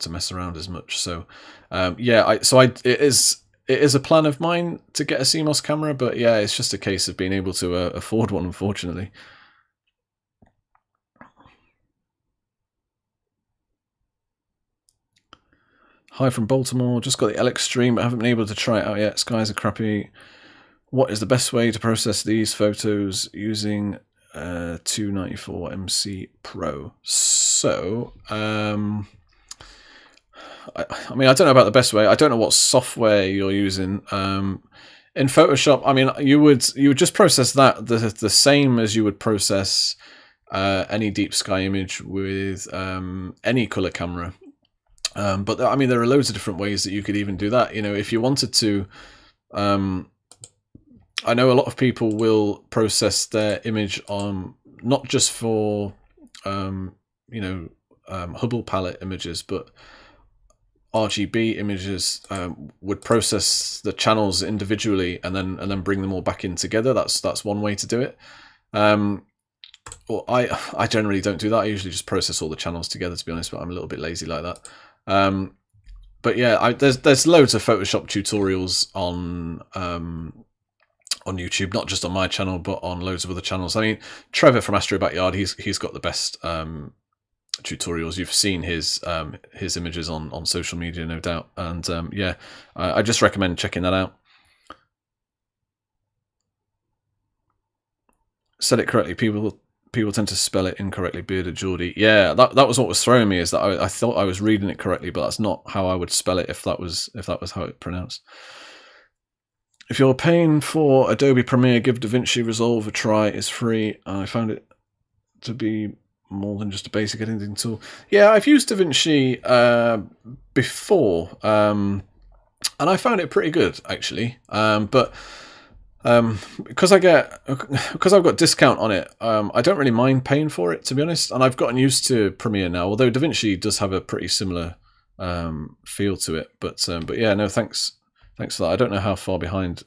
mess around as much. So it is a plan of mine to get a CMOS camera, but yeah, it's just a case of being able to afford one, unfortunately. Hi from Baltimore. Just got the LX Stream, but haven't been able to try it out yet. Skies are crappy. What is the best way to process these photos using 294 MC Pro? So, I mean, I don't know about the best way. I don't know what software you're using. In Photoshop, I mean, you would just process that the same as you would process any deep sky image with any color camera. But I mean, there are loads of different ways that you could even do that. You know, if you wanted to, I know a lot of people will process their image on not just for Hubble palette images, but RGB images, would process the channels individually and then bring them all back in together. That's one way to do it. Well, I generally don't do that. I usually just process all the channels together, to be honest, but I'm a little bit lazy like that. But yeah, there's loads of Photoshop tutorials on YouTube, not just on my channel, but on loads of other channels. I mean, Trevor from Astro Backyard, he's got the best tutorials. You've seen his images on social media, no doubt. And yeah, I just recommend checking that out. Said it correctly. People tend to spell it incorrectly. Bearded Geordie. Yeah, that was what was throwing me, is that I thought I was reading it correctly, but that's not how I would spell it if that was how it pronounced. If you're paying for Adobe Premiere, give DaVinci Resolve a try. It's free. I found it to be more than just a basic editing tool. Yeah, I've used DaVinci before, and I found it pretty good, actually. But because I've got discount on it, I don't really mind paying for it, to be honest. And I've gotten used to Premiere now, although DaVinci does have a pretty similar feel to it. But yeah, no, thanks for that. I don't know how far behind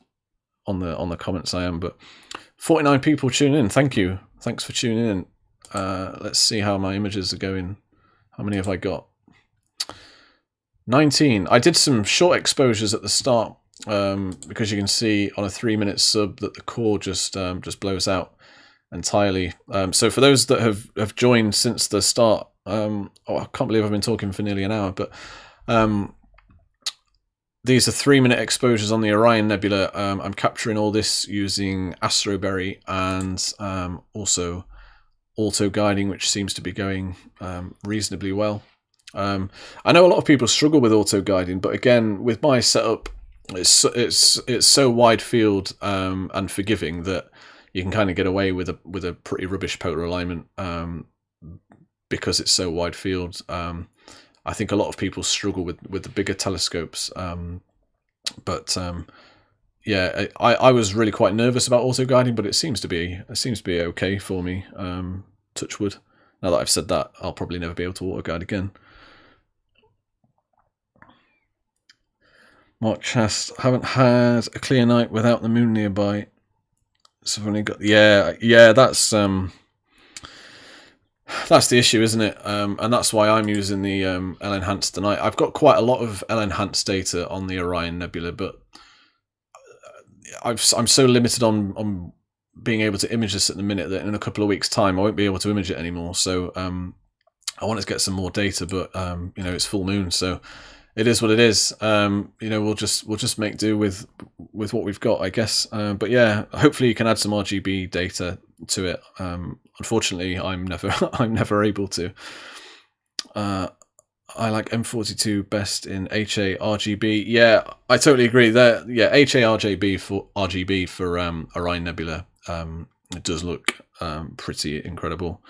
on the comments I am, but 49 people tuning in. Thank you. Thanks for tuning in. Let's see how my images are going. How many have I got? 19. I did some short exposures at the start, because you can see on a 3-minute sub that the core just blows out entirely. So for those that have joined since the start, I can't believe I've been talking for nearly an hour, but these are 3-minute exposures on the Orion Nebula. I'm capturing all this using AstroBerry and also auto guiding, which seems to be going reasonably well. I know a lot of people struggle with auto guiding, but again, with my setup, it's so wide field and forgiving that you can kind of get away with a pretty rubbish polar alignment, because it's so wide field. I think a lot of people struggle with the bigger telescopes, but yeah, I was really quite nervous about auto guiding, but it seems to be okay for me. touch wood. Now that I've said that, I'll probably never be able to auto guide again. Mark Chast, haven't had a clear night without the moon nearby. So I've only got, yeah, that's the issue, isn't it? And that's why I'm using the L-enhanced tonight. I've got quite a lot of L-enhanced data on the Orion Nebula, but I'm so limited on being able to image this at the minute that in a couple of weeks' time I won't be able to image it anymore. So I wanted to get some more data, but you know, it's full moon, so it is what it is. You know, we'll just make do with what we've got, I guess. But yeah, hopefully you can add some RGB data to it. Unfortunately, I'm never able to. I like M42 best in HA RGB. Yeah, I totally agree. There, yeah, HA RGB for Orion Nebula. It does look pretty incredible.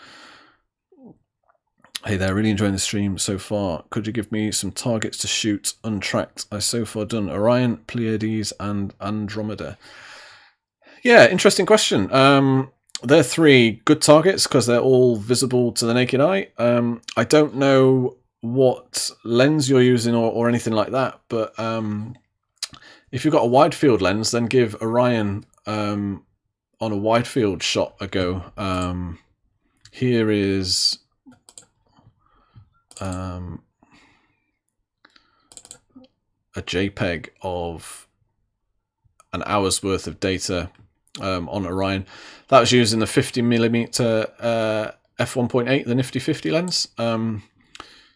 Hey there, really enjoying the stream so far. Could you give me some targets to shoot untracked? I've so far done Orion, Pleiades, and Andromeda. Yeah, interesting question. They're 3 good targets because they're all visible to the naked eye. I don't know what lens you're using or anything like that, but if you've got a wide field lens, then give Orion on a wide field shot a go. Here is a JPEG of an hour's worth of data on Orion. That was using the 50mm f1.8, the Nifty 50 lens.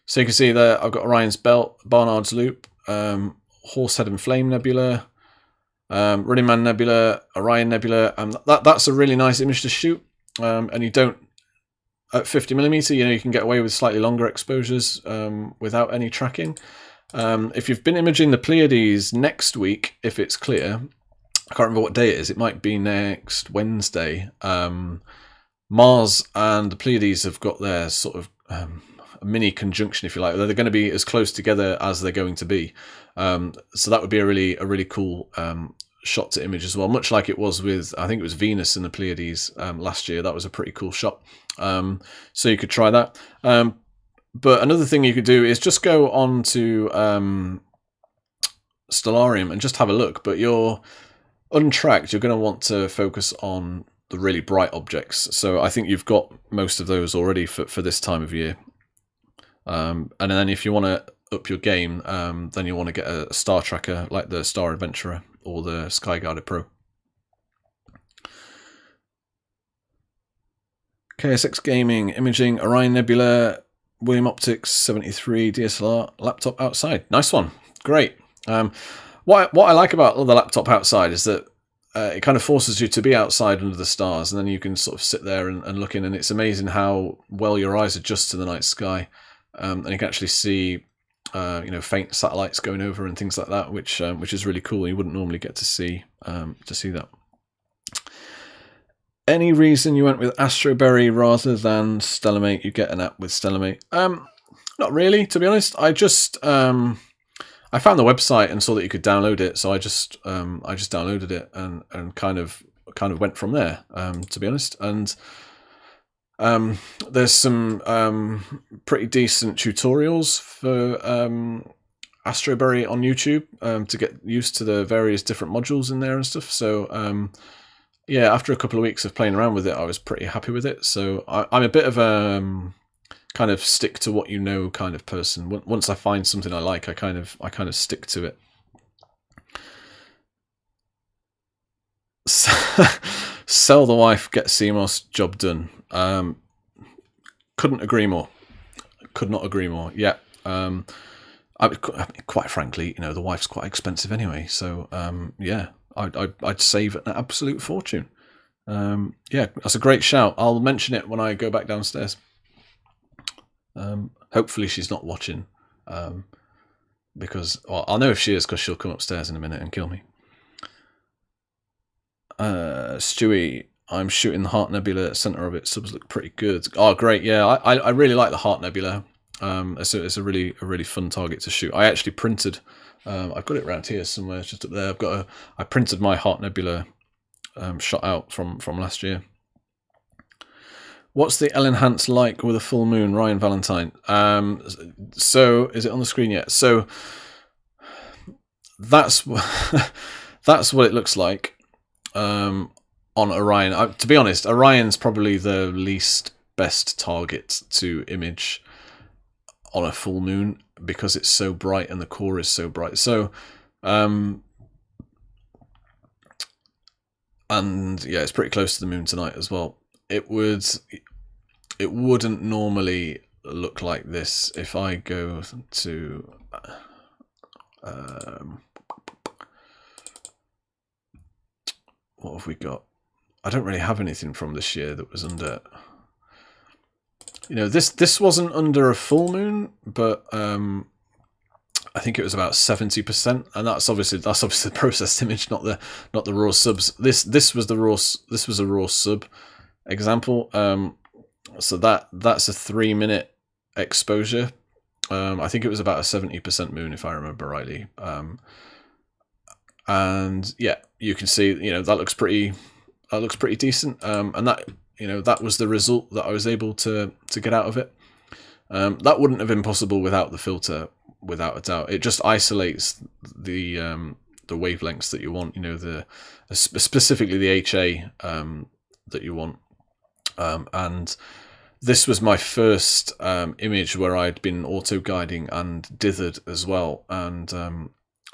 So you can see there I've got Orion's Belt, Barnard's Loop, Horsehead and Flame Nebula, Running Man Nebula, Orion Nebula. That's a really nice image to shoot. And you don't, at 50mm, you know, you can get away with slightly longer exposures without any tracking. If you've been imaging the Pleiades next week, if it's clear, I can't remember what day it is. It might be next Wednesday. Mars and the Pleiades have got their sort of a mini conjunction, if you like. They're going to be as close together as they're going to be. So that would be a really cool shot to image as well. Much like it was with, I think it was Venus and the Pleiades last year. That was a pretty cool shot. So you could try that. But another thing you could do is just go on to Stellarium and just have a look. But you're untracked, you're going to want to focus on the really bright objects. So I think you've got most of those already for this time of year. And then if you want to up your game, then you want to get a star tracker like the Star Adventurer or the Skyguarder Pro. KSX Gaming, imaging, Orion Nebula, William Optics 73 DSLR, laptop outside. Nice one. Great. What I like about the laptop outside is that it kind of forces you to be outside under the stars, and then you can sort of sit there and look in, and it's amazing how well your eyes adjust to the night sky. And you can actually see you know, faint satellites going over and things like that, which is really cool. You wouldn't normally get to see that. Any reason you went with AstroBerry rather than Stellamate? You get an app with Stellamate. Not really, to be honest. I just I found the website and saw that you could download it, so I just downloaded it and kind of went from there. To be honest, and there's some pretty decent tutorials for AstroBerry on YouTube to get used to the various different modules in there and stuff. So yeah, after a couple of weeks of playing around with it, I was pretty happy with it. So I'm a bit of a kind of stick to what you know kind of person. Once I find something I like, I kind of stick to it. Sell the wife, get CMOS, job done. Couldn't agree more. Could not agree more. Yeah. I mean, quite frankly, you know, the wife's quite expensive anyway. So yeah, I'd save an absolute fortune. Yeah, that's a great shout. I'll mention it when I go back downstairs. Hopefully she's not watching, because I'll know if she is, because she'll come upstairs in a minute and kill me. Stewie, I'm shooting the Heart Nebula, center of it. Subs look pretty good. Oh, great! Yeah, I really like the Heart Nebula. It's a really fun target to shoot. I actually printed. I've got it around here somewhere, just up there. I printed my Heart Nebula shot out from last year. What's the L-enhance like with a full moon, Ryan Valentine? So is it on the screen yet? So that's that's what it looks like on Orion. To be honest, Orion's probably the least best target to image on a full moon because it's so bright and the core is so bright. So and yeah, it's pretty close to the moon tonight as well. It wouldn't normally look like this. If I go to what have we got? I don't really have anything from this year that was under, you know, this wasn't under a full moon, but I think it was about 70%, and that's obviously the processed image, not the raw subs. This was a raw sub example. So that's a 3-minute exposure. I think it was about a 70% moon, if I remember rightly. And yeah, you can see, you know, that looks pretty decent. And that, you know, that was the result that I was able to get out of it. That wouldn't have been possible without the filter, without a doubt. It just isolates the wavelengths that you want, you know, specifically the HA that you want. And this was my first image where I'd been auto guiding and dithered as well, and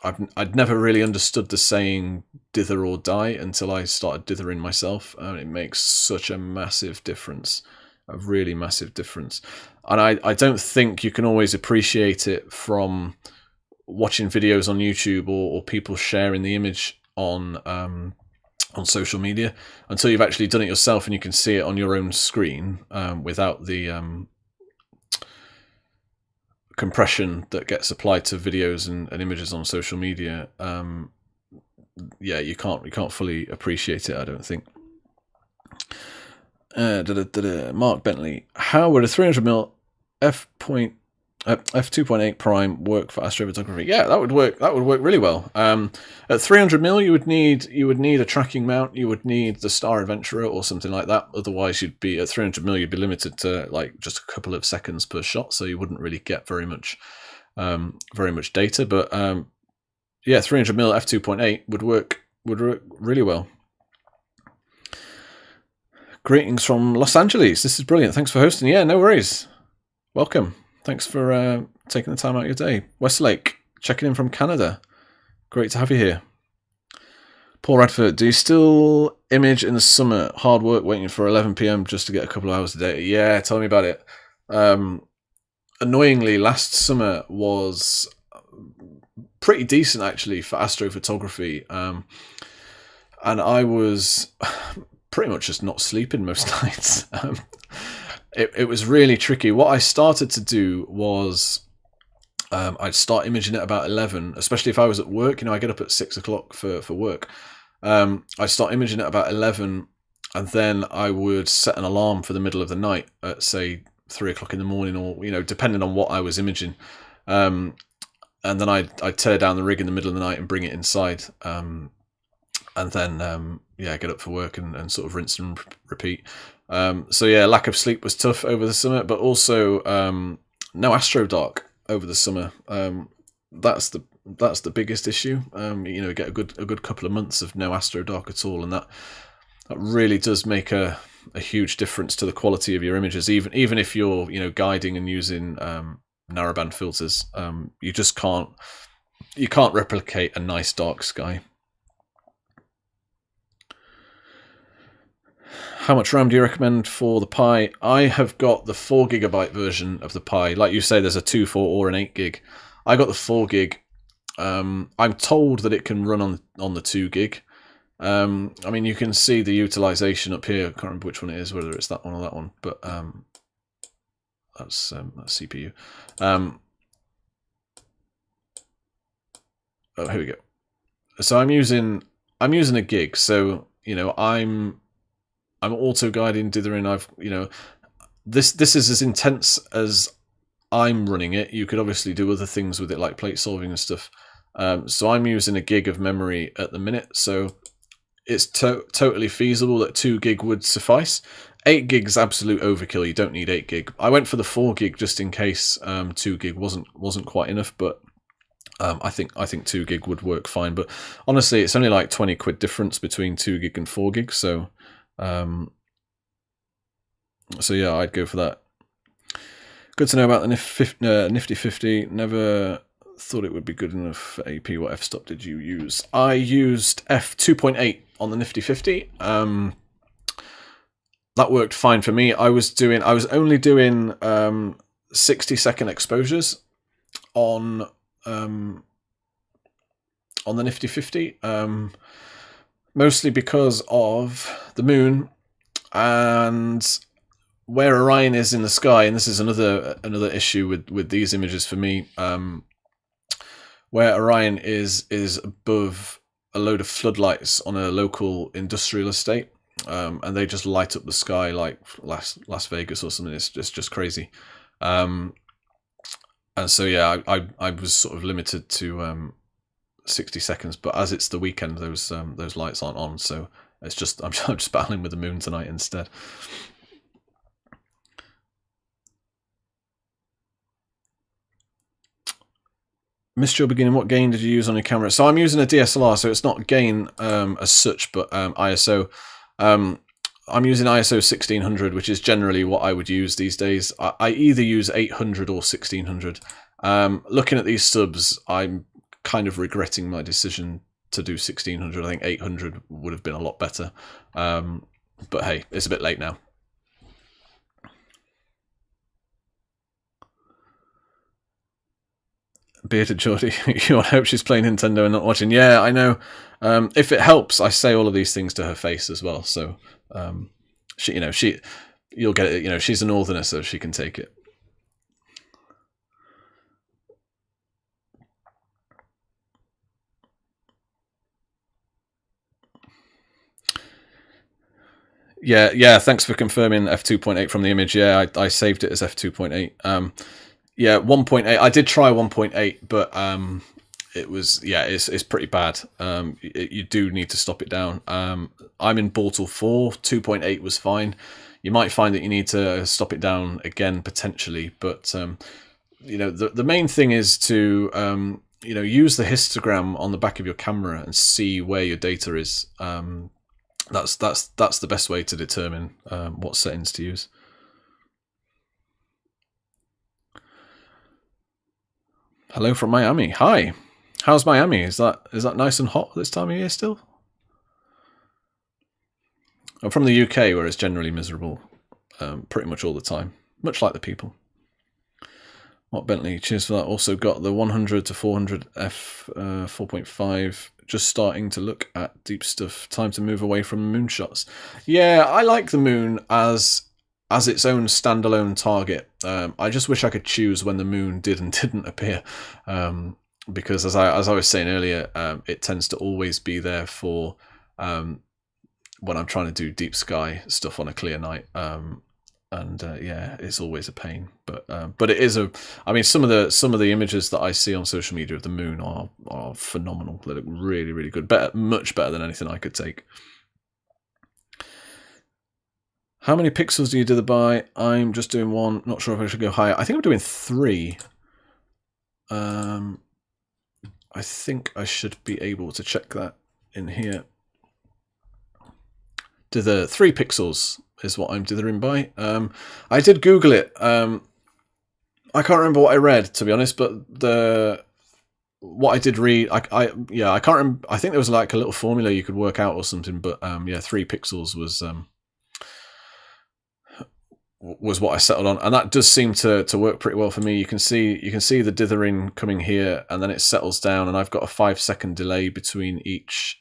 I'd never really understood the saying dither or die until I started dithering myself. It makes such a massive difference, a really massive difference. And I don't think you can always appreciate it from watching videos on YouTube or people sharing the image on social media until you've actually done it yourself and you can see it on your own screen without the compression that gets applied to videos and images on social media. Yeah, you can't fully appreciate it, I don't think. Mark Bentley, how would a 300mm f2.8 prime work for astrophotography? Yeah, that would work really well. At 300mm you would need a tracking mount, you would need the Star Adventurer or something like that. Otherwise you'd be at 300mm you'd be limited to like just a couple of seconds per shot, so you wouldn't really get very much data. But yeah, 300mm f2.8 would work really well. Greetings from Los Angeles. This is brilliant. Thanks for hosting. Yeah, no worries. Welcome. Thanks for taking the time out of your day. Westlake, checking in from Canada. Great to have you here. Paul Radford, do you still image in the summer? Hard work waiting for 11 PM just to get a couple of hours a day. Yeah, tell me about it. Annoyingly, last summer was pretty decent actually for astrophotography. And I was pretty much just not sleeping most nights. It was really tricky. What I started to do was I'd start imaging at about 11, especially if I was at work. You know, I get up at 6 o'clock for work. I'd start imaging at about 11, and then I would set an alarm for the middle of the night at, say, 3 o'clock in the morning, or, you know, depending on what I was imaging. And then I'd tear down the rig in the middle of the night and bring it inside. And then, yeah, get up for work and sort of rinse and repeat. So yeah, lack of sleep was tough over the summer, but also no Astro Dark over the summer. That's the biggest issue. You know, get a good couple of months of no Astro Dark at all, and that really does make a huge difference to the quality of your images. Even if you're, you know, guiding and using narrowband filters, you just can't replicate a nice dark sky. How much RAM do you recommend for the Pi? I have got the 4GB version of the Pi. Like you say, there's a 2, 4, or an 8GB. I got the 4GB. I'm told that it can run on the 2GB. I mean, you can see the utilization up here. I can't remember which one it is, whether it's that one or that one. But that's CPU. Oh, here we go. So I'm using a gig. So, you know, I'm auto guiding, dithering. You know, this is as intense as I'm running it. You could obviously do other things with it, like plate solving and stuff. So I'm using a gig of memory at the minute. So it's totally feasible that 2GB would suffice. 8 gig's absolute overkill. You don't need 8 gig. I went for the 4 gig just in case 2 gig wasn't quite enough, but I think 2 gig would work fine. But honestly, it's only like 20 quid difference between 2 gig and 4 gig, so yeah, I'd go for that. Good to know about the Nifty 50. Never thought it would be good enough for AP. What f-stop did you use? I used f2.8 on the Nifty 50. That worked fine for me. I was only doing 60-second exposures on the Nifty 50, mostly because of the moon and where Orion is in the sky. And this is another issue with these images for me. Where Orion is above a load of floodlights on a local industrial estate. And they just light up the sky like Las Vegas or something. It's just crazy. And so yeah, I was sort of limited to 60 seconds. But as it's the weekend, those lights aren't on. So it's just I'm just battling with the moon tonight instead. Missed your beginning. What gain did you use on your camera? So I'm using a DSLR, so it's not gain as such, but ISO. I'm using ISO 1600, which is generally what I would use these days. I either use 800 or 1600. Looking at these subs, I'm kind of regretting my decision to do 1600. I think 800 would have been a lot better. But hey, it's a bit late now. Bearded Geordie, I hope she's playing Nintendo and not watching. Yeah, I know. If it helps, I say all of these things to her face as well. So, you'll get it. She's a northerner, so she can take it. Yeah. Thanks for confirming f2.8 from the image. Yeah, I saved it as f2.8. Yeah, 1.8. I did try 1.8, but it was it's pretty bad. You do need to stop it down. I'm in Bortle 4. 2.8 was fine. You might find that you need to stop it down again potentially, but the main thing is to use the histogram on the back of your camera and see where your data is. That's the best way to determine what settings to use. Hello from Miami. Hi. How's Miami? Is that nice and hot this time of year still? I'm from the UK, where it's generally miserable pretty much all the time, much like the people. What Bentley? Cheers for that. Also got the 100 to 400 f 4.5. Just starting to look at deep stuff. Time to move away from moonshots. Yeah, I like the moon as its own standalone target. I just wish I could choose when the moon did and didn't appear, because as I was saying earlier, it tends to always be there for when I'm trying to do deep sky stuff on a clear night. Yeah, it's always a pain. But it is I mean, some of the images that I see on social media of the moon are phenomenal. They look really, really good. Much better than anything I could take. How many pixels do you dither by? I'm just doing 1. Not sure if I should go higher. I think I'm doing 3. I think I should be able to check that in here. Dither 3 pixels is what I'm dithering by. I did Google it. I can't remember what I read, to be honest, but what I did read, I can't remember. I think there was like a little formula you could work out or something, but 3 pixels was what I settled on, and that does seem to work pretty well for me. You can see the dithering coming here, and then it settles down, and I've got a 5-second delay between each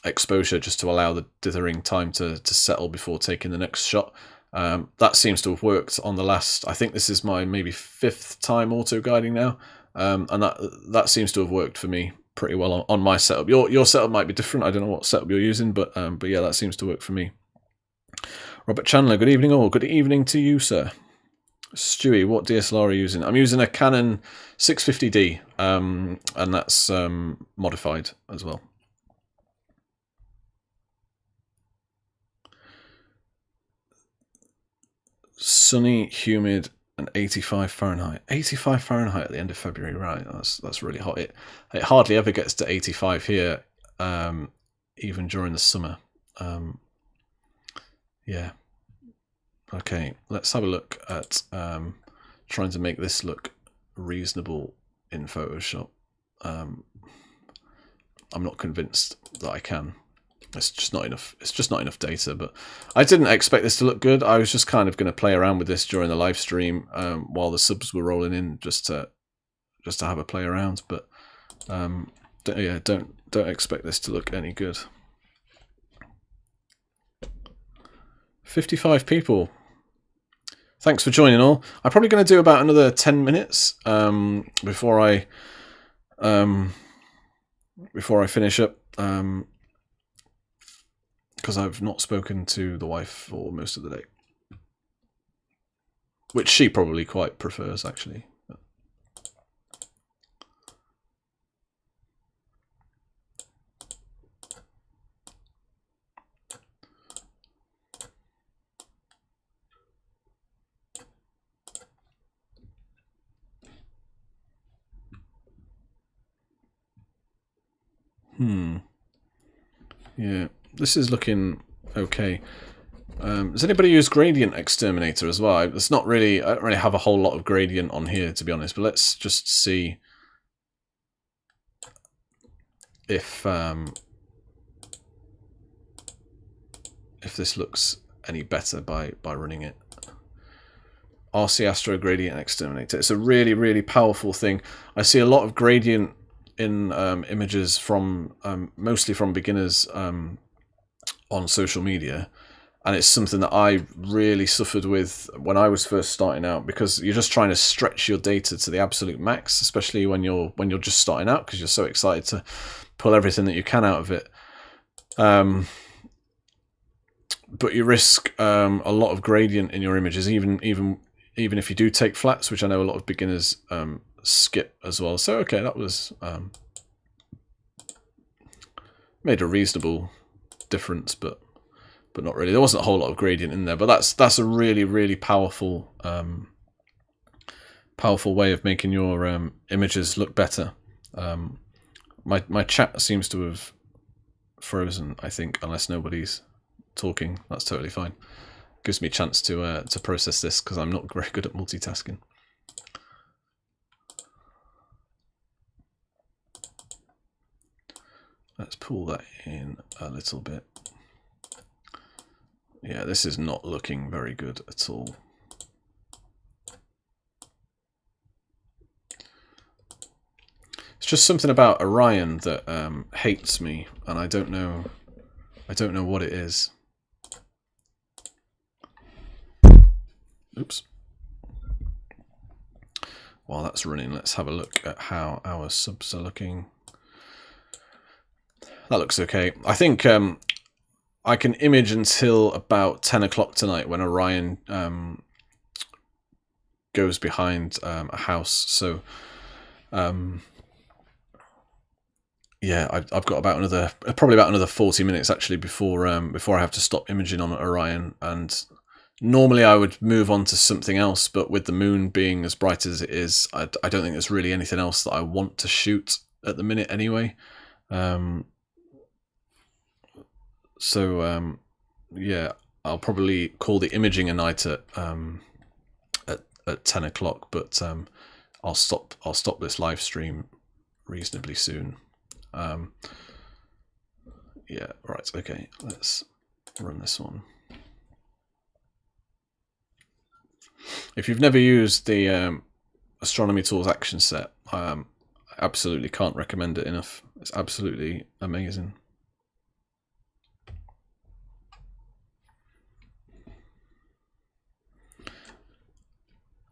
exposure just to allow the dithering time to settle before taking the next shot. That seems to have worked on the last. I think this is my maybe 5th time auto guiding now, and that seems to have worked for me pretty well on my setup. Your setup might be different. I don't know what setup you're using, but yeah, that seems to work for me. Robert Chandler, good evening all. Good evening to you, sir. Stewie, what DSLR are you using? I'm using a Canon 650D, and that's modified as well. sunny, humid, and 85 Fahrenheit. 85 Fahrenheit at the end of February, right? That's really hot. It hardly ever gets to 85 here, even during the summer. Yeah. Okay, let's have a look at trying to make this look reasonable in Photoshop. I'm not convinced that I can. It's just not enough. It's just not enough data. But I didn't expect this to look good. I was just kind of going to play around with this during the live stream while the subs were rolling in, just to have a play around. But yeah, don't expect this to look any good. 55 people. Thanks for joining all. I'm probably going to do about another 10 minutes before I finish up, because I've not spoken to the wife for most of the day, which she probably quite prefers, actually. Yeah, this is looking okay. Does anybody use Gradient Exterminator as well? It's not really. I don't really have a whole lot of gradient on here, to be honest. But let's just see if this looks any better by running it. RC Astro Gradient Exterminator. It's a really, really powerful thing. I see a lot of gradient in images from mostly from beginners on social media, and it's something that I really suffered with when I was first starting out, because you're just trying to stretch your data to the absolute max, especially when you're just starting out, because you're so excited to pull everything that you can out of it. But you risk a lot of gradient in your images, even if you do take flats, which I know a lot of beginners skip as well. So okay, that was made a reasonable difference, but not really. There wasn't a whole lot of gradient in there, but that's a really, really powerful way of making your images look better. My chat seems to have frozen, I think, unless nobody's talking. That's totally fine. Gives me a chance to process this, because I'm not very good at multitasking. Let's pull that in a little bit. Yeah, this is not looking very good at all. It's just something about Orion that hates me, and I don't know what it is. Oops. While that's running, let's have a look at how our subs are looking. That looks okay. I think I can image until about 10 o'clock tonight, when Orion goes behind a house. So yeah, I've got probably about another 40 minutes actually before I have to stop imaging on Orion. And normally I would move on to something else, but with the moon being as bright as it is, I don't think there's really anything else that I want to shoot at the minute anyway. So yeah, I'll probably call the imaging a night at 10 o'clock, but I'll stop this live stream reasonably soon. Yeah, right, okay, let's run this one. If you've never used the Astronomy Tools action set, I absolutely can't recommend it enough. It's absolutely amazing.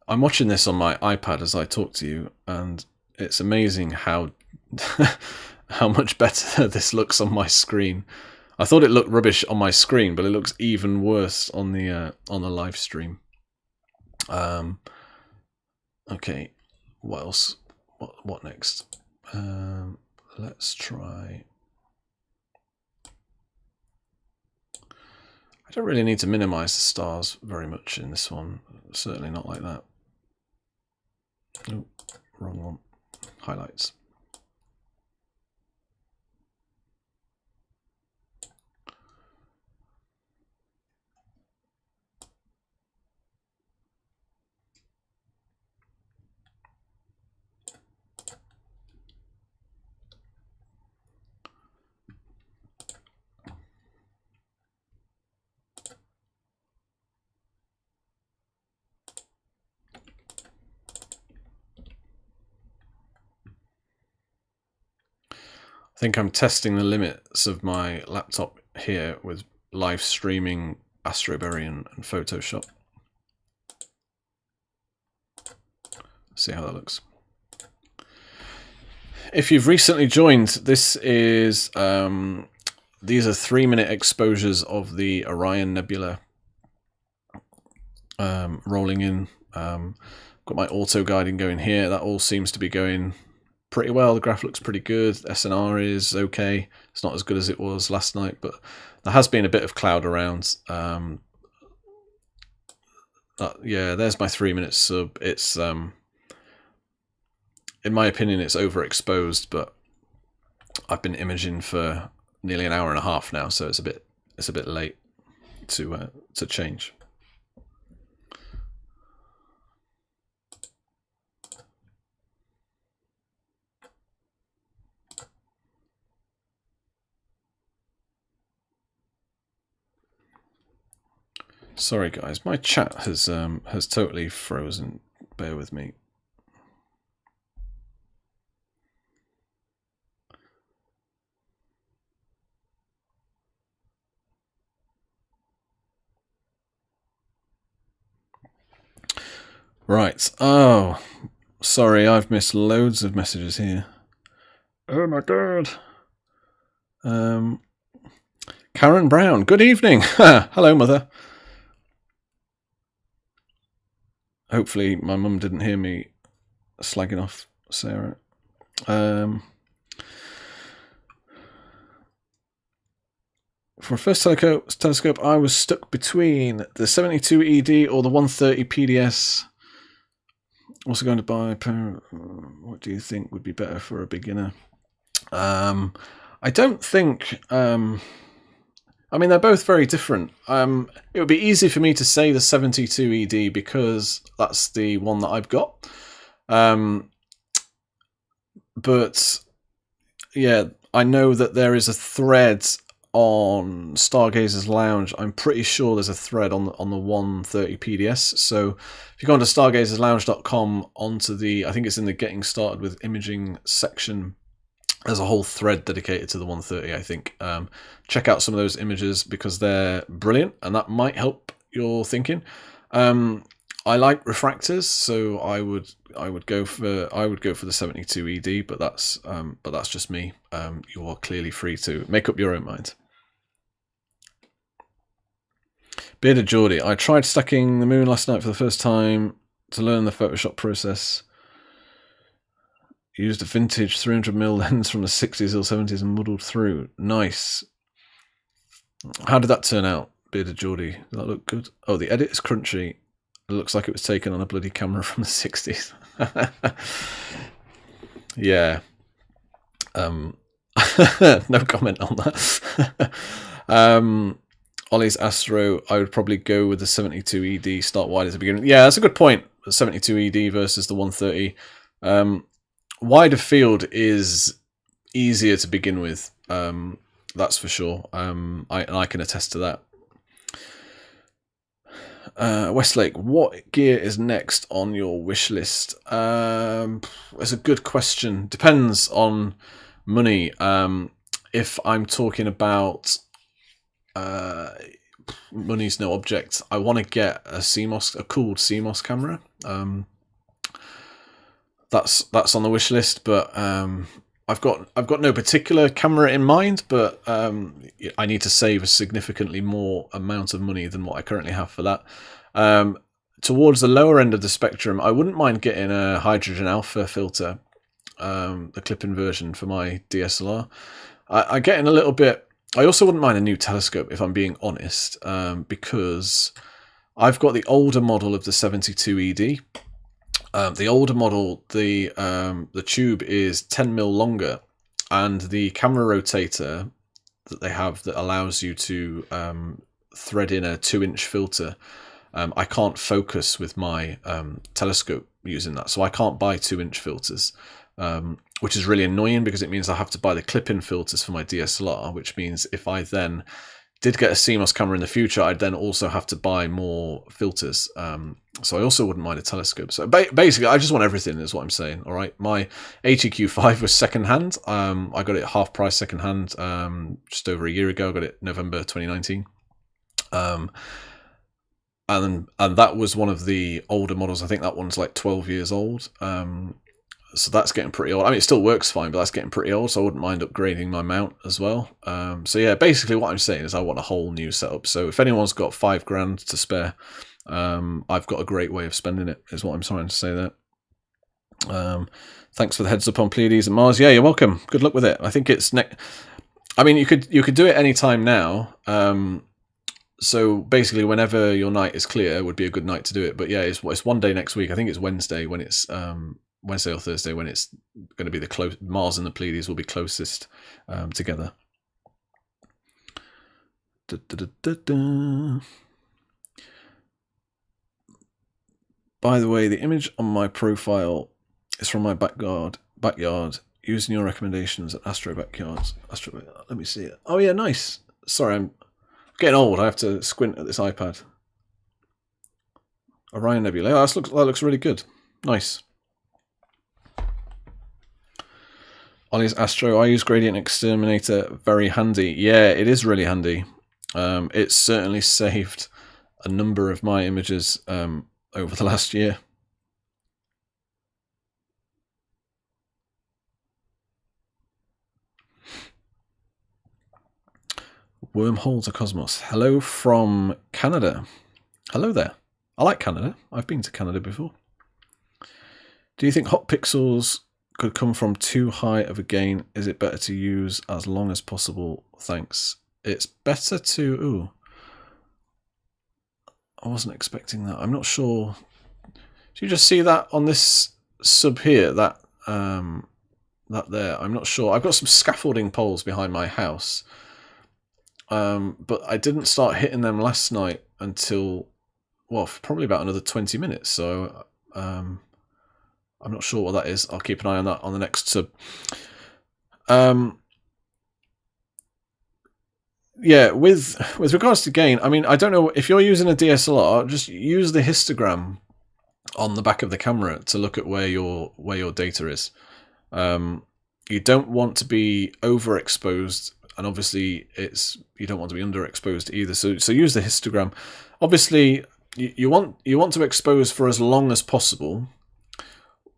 I'm watching this on my iPad as I talk to you, and it's amazing how how much better this looks on my screen. I thought it looked rubbish on my screen, but it looks even worse on the live stream. Okay, what else? What next? Let's try. I don't really need to minimize the stars very much in this one. Certainly not like that. Oh, wrong one. Highlights. I think I'm testing the limits of my laptop here with live streaming AstroBerry and Photoshop. See how that looks. If you've recently joined, this is these are 3-minute exposures of the Orion Nebula rolling in. Got my auto guiding going here. That all seems to be going pretty well. The graph looks pretty good. SNR is okay. It's not as good as it was last night, but there has been a bit of cloud around. Yeah, there's my 3-minute sub. It's in my opinion, it's overexposed, but I've been imaging for nearly an hour and a half now, so it's a bit late to change. Sorry guys, my chat has totally frozen. Bear with me. Right. Oh, sorry, I've missed loads of messages here. Oh my god. Karen Brown, good evening. Hello, mother. Hopefully my mum didn't hear me slagging off Sarah. For a first telescope, I was stuck between the 72 ED or the 130 PDS. Also going to buy. What do you think would be better for a beginner? I don't think. I mean, they're both very different. It would be easy for me to say the 72 ED because that's the one that I've got. But yeah, I know that there is a thread on Stargazer's Lounge. I'm pretty sure there's a thread on the 130 PDS. So if you go onto stargazerslounge.com onto the, I think it's in the Getting Started with Imaging section, there's a whole thread dedicated to the 130, I think. Check out some of those images because they're brilliant and that might help your thinking. I like refractors, so I would go for the 72 ED, but that's just me. You are clearly free to make up your own mind. Bearded Geordie, I tried stacking the moon last night for the first time to learn the Photoshop process. Used a vintage 300mm lens from the 60s or 70s and muddled through. Nice. How did that turn out, Bearded Geordie? Did that look good? Oh, the edit is crunchy. It looks like it was taken on a bloody camera from the 60s. Yeah. No comment on that. Ollie's Astro, I would probably go with the 72 ED, start wide as a beginner. Yeah, that's a good point. The 72 ED versus the 130. Wider field is easier to begin with. That's for sure. I can attest to that. Westlake, what gear is next on your wish list? It's a good question. Depends on money. If I'm talking about money's no object, I want to get a cooled CMOS camera. That's on the wish list, but I've got no particular camera in mind, but I need to save a significantly more amount of money than what I currently have for that. Towards the lower end of the spectrum, I wouldn't mind getting a hydrogen alpha filter, the clip-in version for my DSLR. I'm getting a little bit I also wouldn't mind a new telescope, if I'm being honest, because I've got the older model of the 72 ED. The older model, the tube is 10mm longer, and the camera rotator that they have that allows you to thread in a 2-inch filter. I can't focus with my telescope using that, so I can't buy 2-inch filters, which is really annoying because it means I have to buy the clip-in filters for my DSLR, which means if I then did get a CMOS camera in the future, I'd then also have to buy more filters. So I also wouldn't mind a telescope. So basically, I just want everything, is what I'm saying. All right, my ATQ5 was secondhand. I got it half price secondhand just over a year ago. I got it November 2019. And that was one of the older models. I think that one's like 12 years old. So that's getting pretty old. I mean, it still works fine, but that's getting pretty old, so I wouldn't mind upgrading my mount as well. So yeah, basically what I'm saying is I want a whole new setup. So if anyone's got £5,000 to spare, I've got a great way of spending it, is what I'm trying to say there. Thanks for the heads up on Pleiades and Mars. Yeah, you're welcome. Good luck with it. I think it's I mean, you could do it anytime now. So basically, whenever your night is clear would be a good night to do it. But yeah, it's one day next week. I think it's Wednesday when it's Wednesday or Thursday when it's going to be the Mars and the Pleiades will be closest together. By the way, the image on my profile is from my backyard using your recommendations at Astro Backyards. Let me see it. Oh yeah, nice. Sorry, I'm getting old. I have to squint at this iPad. Orion Nebula. Oh, that looks really good. Nice. Ollie's Astro. I use Gradient Exterminator. Very handy. Yeah, it is really handy. It's certainly saved a number of my images over the last year. Wormhole to Cosmos. Hello from Canada. Hello there. I like Canada. I've been to Canada before. Do you think hot pixels could come from too high of a gain? Is it better to use as long as possible? Thanks. It's better to... Ooh. I wasn't expecting that. I'm not sure. Do you just see that on this sub here? That there. I'm not sure. I've got some scaffolding poles behind my house. But I didn't start hitting them last night until, well, probably about another 20 minutes. So I'm not sure what that is. I'll keep an eye on that on the next sub. Yeah, with regards to gain, I mean, I don't know if you're using a DSLR, just use the histogram on the back of the camera to look at where your data is. You don't want to be overexposed, and obviously you don't want to be underexposed either. So use the histogram. Obviously, you want to expose for as long as possible,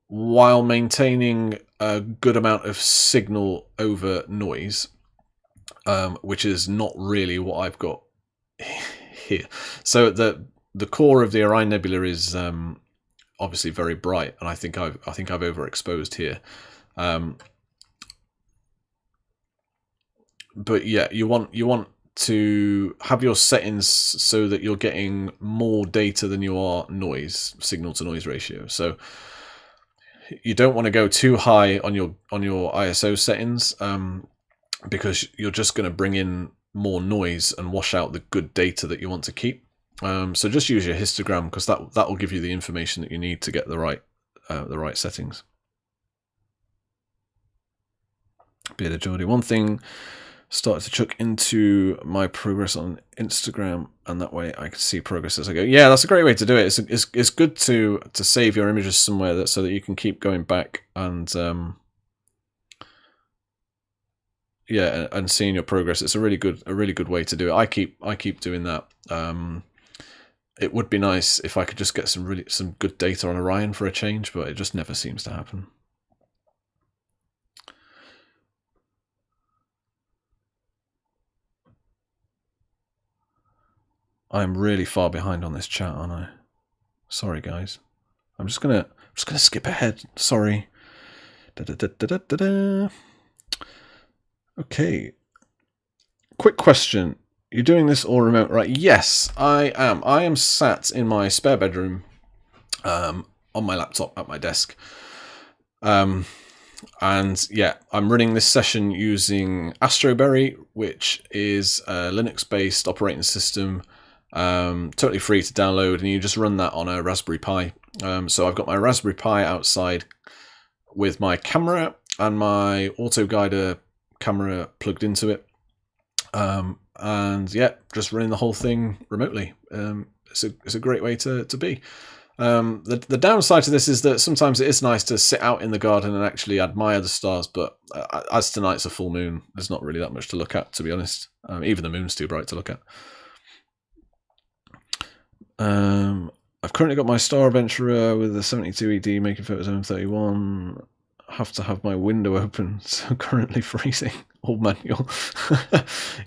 while maintaining a good amount of signal over noise, which is not really what I've got here. So the core of the Orion Nebula is obviously very bright, and I think I've overexposed here. But yeah, you want to have your settings so that you're getting more data than you are noise, signal to noise ratio. So you don't want to go too high on your ISO settings, because you're just going to bring in more noise and wash out the good data that you want to keep. So just use your histogram, because that will give you the information that you need to get the right settings. Bearded Geordie. One thing started to chuck into my progress on Instagram, and that way I can see progress as I go. Yeah, that's a great way to do it. It's good to save your images somewhere so that you can keep going back and yeah, and seeing your progress. It's a really good way to do it. I keep doing that. It would be nice if I could just get some good data on Orion for a change, but it just never seems to happen. I'm really far behind on this chat, aren't I? Sorry, guys. I'm just gonna skip ahead. Sorry. Okay. quick question. You're doing this all remote, right? Yes, I am. I am sat in my spare bedroom on my laptop at my desk. And yeah, I'm running this session using AstroBerry, which is a Linux-based operating system, totally free to download, and you just run that on a Raspberry Pi. So I've got my Raspberry Pi outside with my camera and my auto guider camera plugged into it. And yeah, just running the whole thing remotely. It's a great way to be. The downside to this is that sometimes it is nice to sit out in the garden and actually admire the stars, but as tonight's a full moon, there's not really that much to look at, to be honest. Even the moon's too bright to look at. I've currently got my Star Adventurer with a 72 ED making photos M31. Have to have my window open, so currently freezing. All manual.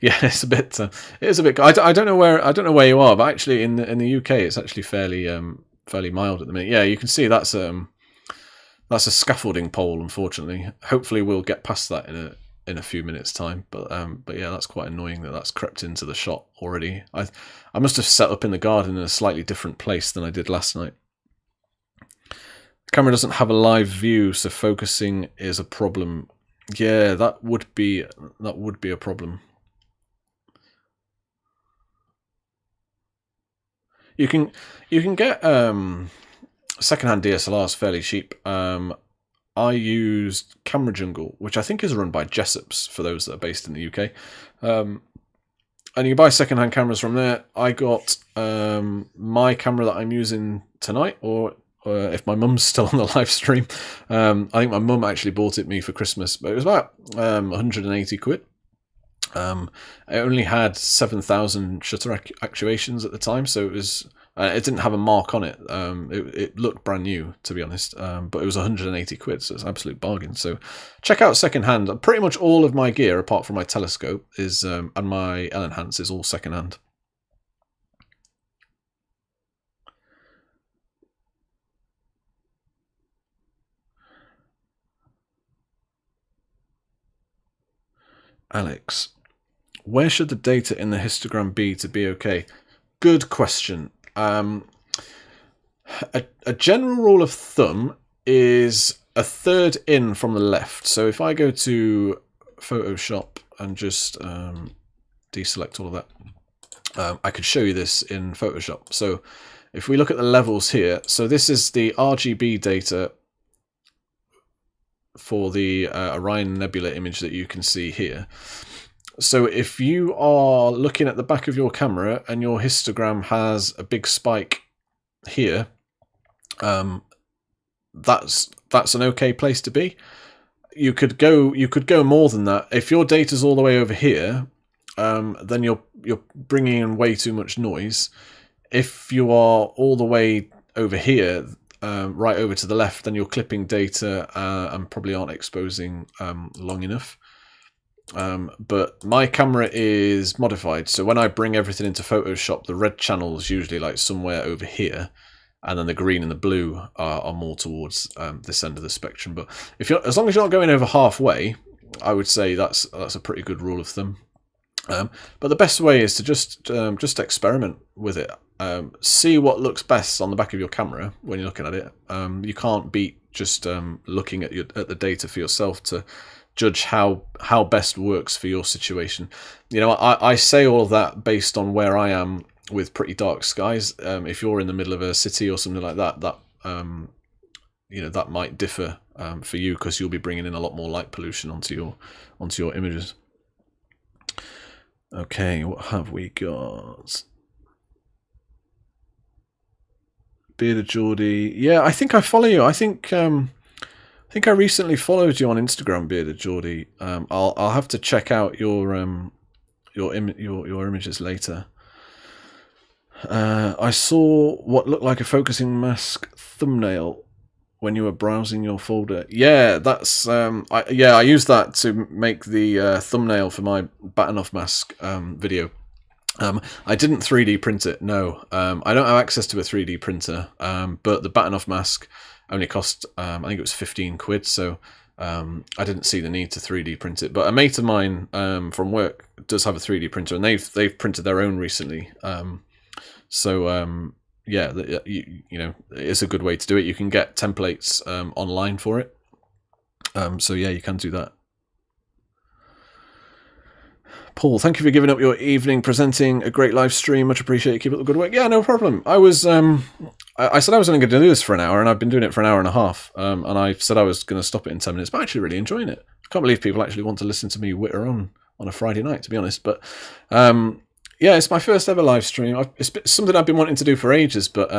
Yeah, it's a bit. It is a bit. I don't know where you are, but actually in the UK, it's actually fairly mild at the minute. Yeah, you can see that's a scaffolding pole. Unfortunately, hopefully we'll get past that in a few minutes' time. But yeah, that's quite annoying that that's crept into the shot already. I must have set up in the garden in a slightly different place than I did last night. The camera doesn't have a live view, so focusing is a problem. Yeah, that would be a problem. You can get secondhand DSLRs fairly cheap. I used Camera Jungle, which I think is run by Jessops for those that are based in the UK. And you buy secondhand cameras from there. I got my camera that I'm using tonight, or if my mum's still on the live stream. I think my mum actually bought it me for Christmas, but it was about 180 quid. It only had 7,000 shutter actuations at the time, so it was it didn't have a mark on it. It looked brand new, to be honest, but it was 180 quid, so it's an absolute bargain. So check out secondhand. Pretty much all of my gear, apart from my telescope, is and my L-Enhance is all secondhand. Alex, where should the data in the histogram be to be okay? Good question. A general rule of thumb is a third in from the left. So if I go to Photoshop and just deselect all of that, I could show you this in Photoshop. So if we look at the levels here, so this is the RGB data for the Orion Nebula image that you can see here. So if you are looking at the back of your camera and your histogram has a big spike here, that's an okay place to be. You could go more than that. If your data's all the way over here, then you're bringing in way too much noise. If you are all the way over here, right over to the left, then you're clipping data and probably aren't exposing long enough. But my camera is modified, so when I bring everything into Photoshop, the red channel is usually like somewhere over here, and then the green and the blue are more towards this end of the spectrum. But as long as you're not going over halfway, I would say that's a pretty good rule of thumb. But the best way is to just experiment with it. See what looks best on the back of your camera when you're looking at it. You can't beat just looking at the data for yourself to judge how best works for your situation. You know, I say all of that based on where I am with pretty dark skies. If you're in the middle of a city or something like that, you know, that might differ for you, because you'll be bringing in a lot more light pollution onto your images. Okay, what have we got? Bearded Geordie. Yeah, I think I follow you. I think I recently followed you on Instagram, Bearded Geordie. I'll have to check out your images later. I saw what looked like a focusing mask thumbnail when you were browsing your folder. Yeah, that's I used that to make the thumbnail for my Batanoff mask video. I didn't 3D print it. No, I don't have access to a 3D printer. But the Batanoff mask only cost I think it was 15 quid. So I didn't see the need to 3D print it, but a mate of mine from work does have a 3D printer, and they've printed their own recently. Yeah, you know, it's a good way to do it. You can get templates online for it. So yeah, you can do that. Paul, thank you for giving up your evening presenting a great live stream. Much appreciated. Keep up the good work. Yeah, no problem. I was, I said I was only going to do this for an hour, and I've been doing it for an hour and a half. And I said I was going to stop it in 10 minutes, but I'm actually really enjoying it. I can't believe people actually want to listen to me witter on a Friday night, to be honest. But yeah, it's my first ever live stream. It's something I've been wanting to do for ages, but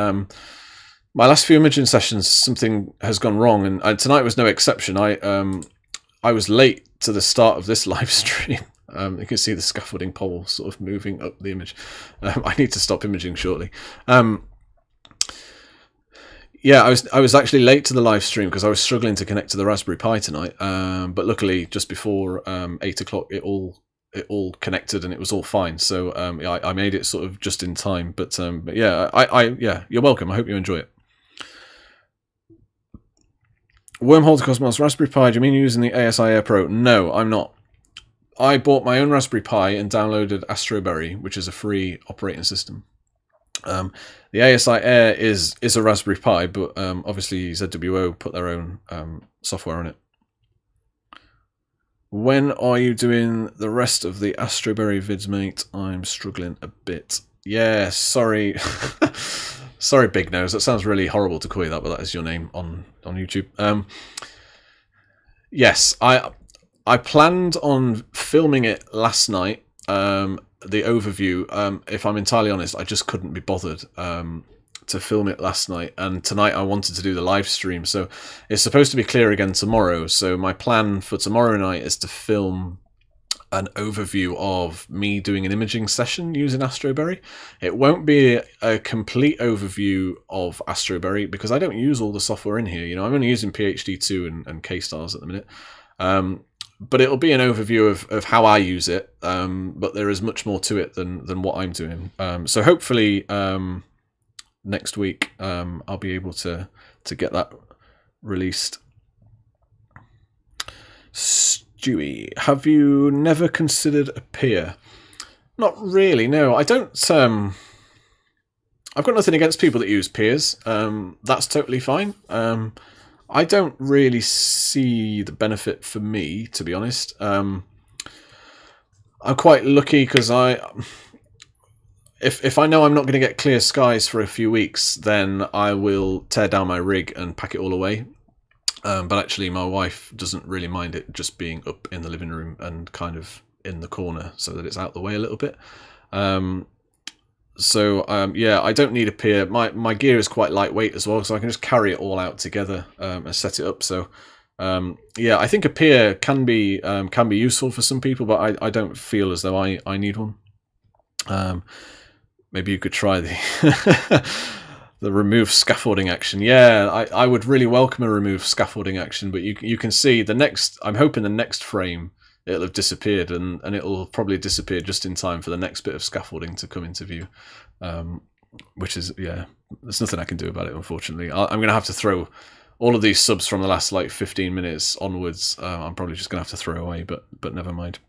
my last few imaging sessions, something has gone wrong, and tonight was no exception. I was late to the start of this live stream. You can see the scaffolding pole sort of moving up the image. I need to stop imaging shortly. Yeah, I was actually late to the live stream because I was struggling to connect to the Raspberry Pi tonight. But luckily, just before 8 o'clock, it all connected and it was all fine. So yeah, I made it sort of just in time. But yeah, yeah, you're welcome. I hope you enjoy it. Wormhole to Cosmos, Raspberry Pi. Do you mean using the ASI Air Pro? No, I'm not. I bought my own Raspberry Pi and downloaded AstroBerry, which is a free operating system. The ASI Air is a Raspberry Pi, but obviously ZWO put their own software on it. When are you doing the rest of the AstroBerry vids, mate? I'm struggling a bit. Yeah, sorry. Sorry, Big Nose. That sounds really horrible to call you that, but that is your name on YouTube. Yes, I planned on filming it last night, the overview. If I'm entirely honest, I just couldn't be bothered to film it last night. And tonight I wanted to do the live stream. So it's supposed to be clear again tomorrow. So my plan for tomorrow night is to film an overview of me doing an imaging session using AstroBerry. It won't be a complete overview of AstroBerry because I don't use all the software in here. You know, I'm only using PhD2 and K-Stars at the minute. But it'll be an overview of how I use it, but there is much more to it than what I'm doing. So hopefully next week I'll be able to get that released. Stewie, have you never considered a peer? Not really, no. I don't. I've got nothing against people that use peers. That's totally fine. I don't really see the benefit for me, to be honest. I'm quite lucky because if I know I'm not going to get clear skies for a few weeks, then I will tear down my rig and pack it all away. But actually, my wife doesn't really mind it just being up in the living room and kind of in the corner so that it's out the way a little bit. Yeah, I don't need a peer. My gear is quite lightweight as well, so I can just carry it all out together and set it up. So yeah, I think a peer can be useful for some people, but I don't feel as though I need one. Maybe you could try the the remove scaffolding action. Yeah, I would really welcome a remove scaffolding action, but you can see the next. I'm hoping the next frame it'll have disappeared, and it'll probably disappear just in time for the next bit of scaffolding to come into view. Which is, yeah, there's nothing I can do about it, unfortunately. I'm going to have to throw all of these subs from the last like 15 minutes onwards. I'm probably just going to have to throw away, but never mind.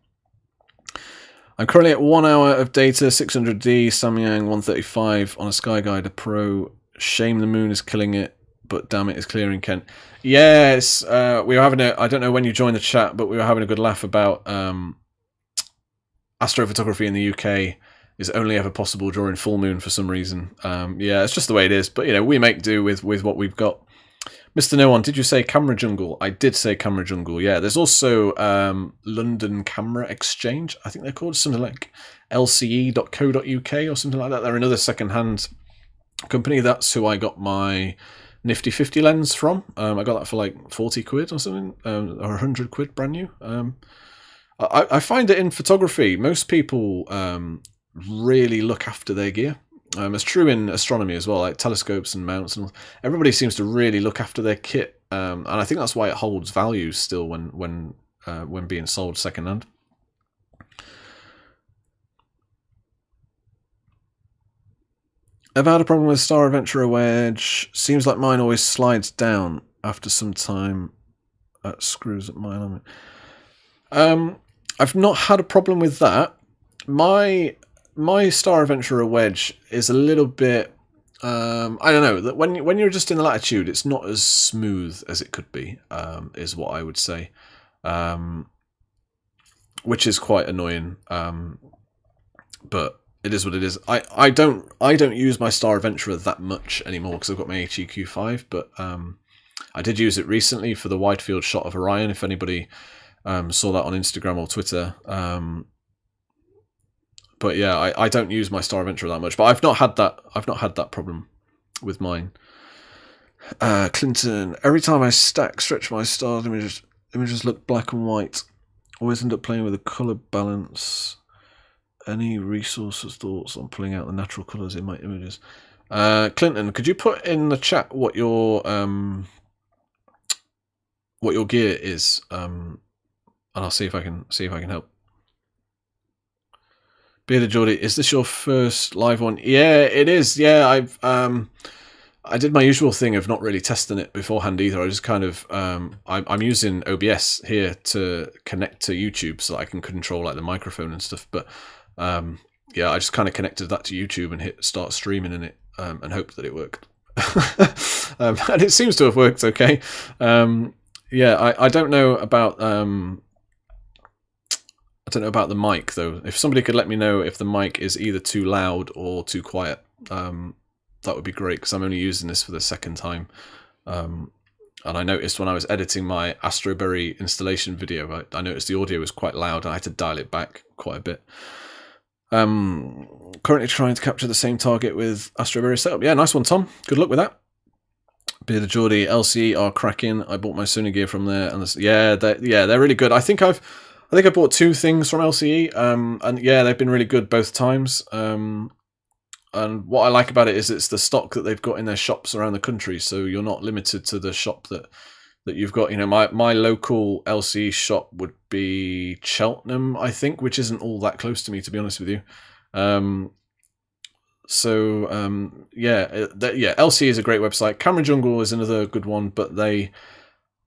I'm currently at 1 hour of data, 600D, Samyang 135 on a Skyguider Pro. Shame the moon is killing it, but damn it is clearing Kent. Yes, we were having I don't know when you joined the chat, but we were having a good laugh about astrophotography in the UK is only ever possible during full moon for some reason. Yeah, it's just the way it is. But you know, we make do with what we've got. Mr. No One, did you say Camera Jungle? I did say Camera Jungle. Yeah, there's also London Camera Exchange. I think they're called something like lce.co.uk or something like that. They're another second-hand company. That's who I got my Nifty 50 lens from. I got that for like 40 quid or something, or 100 quid brand new. I find it in photography, most people really look after their gear. It's true in astronomy as well, like telescopes and mounts, and everybody seems to really look after their kit, and I think that's why it holds value still when being sold secondhand. I've had a problem with Star Adventurer wedge. Seems like mine always slides down after some time. That screws up my alignment. I've not had a problem with that. My Star Adventurer wedge is a little bit. I don't know, that when you're just in the latitude, it's not as smooth as it could be. Is what I would say, which is quite annoying. But it is what it is. I don't use my Star Adventurer that much anymore because I've got my HEQ5. But I did use it recently for the wide field shot of Orion. If anybody saw that on Instagram or Twitter. But yeah, I don't use my Star Adventurer that much. But I've not had that problem with mine. Clinton, every time I stretch my stars, images look black and white. Always end up playing with the color balance. Any resources, thoughts on pulling out the natural colors in my images? Clinton, could you put in the chat what your gear is? And I'll see if I can help. Bearded Geordie, is this your first live one? Yeah, it is. Yeah, I did my usual thing of not really testing it beforehand either. I just kind of I'm using OBS here to connect to YouTube so that I can control like the microphone and stuff. But yeah, I just kind of connected that to YouTube and hit start streaming in it and hoped that it worked. And it seems to have worked okay. Yeah, I don't know about the mic though. If somebody could let me know if the mic is either too loud or too quiet, that would be great because I'm only using this for the second time. And I noticed when I was editing my AstroBerry installation video, I noticed the audio was quite loud and I had to dial it back quite a bit. Currently trying to capture the same target with AstroBerry setup. Yeah, nice one, Tom. Good luck with that. Bearded Geordie, LCE are cracking. I bought my Sony gear from there, and they're really good. I think I bought 2 things from LCE, and yeah, they've been really good both times. And what I like about it is it's the stock that they've got in their shops around the country, so you're not limited to the shop that you've got. You know, my local LCE shop would be Cheltenham, I think, which isn't all that close to me, to be honest with you. Yeah, LCE is a great website. Camera Jungle is another good one, but they,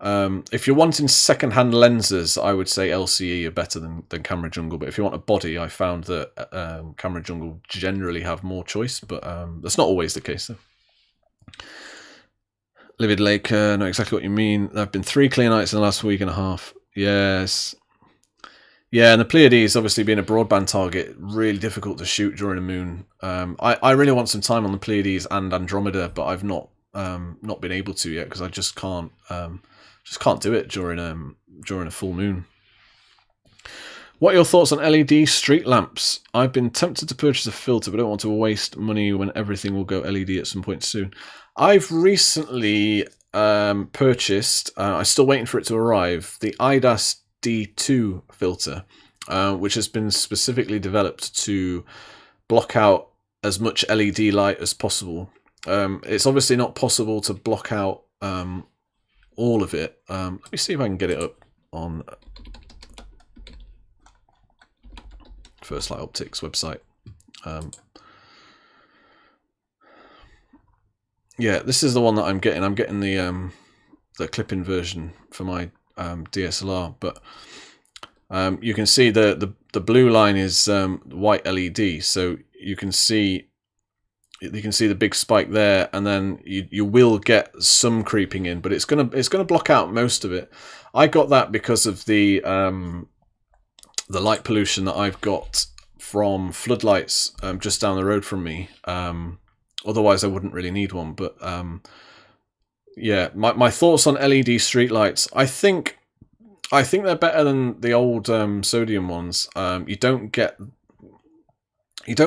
if you're wanting second-hand lenses, I would say LCE are better than Camera Jungle. But if you want a body, I found that Camera Jungle generally have more choice, but that's not always the case, though. Livid Lake, know exactly what you mean. There have been 3 clear nights in the last week and a half. Yes. Yeah, and the Pleiades, obviously being a broadband target, really difficult to shoot during a moon. I really want some time on the Pleiades and Andromeda, but I've not been able to yet because I just can't do it during a full moon. What are your thoughts on LED street lamps? I've been tempted to purchase a filter, but don't want to waste money when everything will go LED at some point soon. I've recently purchased, I'm still waiting for it to arrive, the IDAS D2 filter, which has been specifically developed to block out as much LED light as possible. It's obviously not possible to block out all of it. Let me see if I can get it up on First Light Optics website. Yeah, this is the one that I'm getting. I'm getting the clip-in version for my DSLR, but you can see the blue line is white LED, so you can see the big spike there, and then you will get some creeping in, but it's gonna block out most of it. I got that because of the light pollution that I've got from floodlights just down the road from me. Otherwise, I wouldn't really need one. But yeah, my thoughts on LED streetlights. I think they're better than the old sodium ones. You don't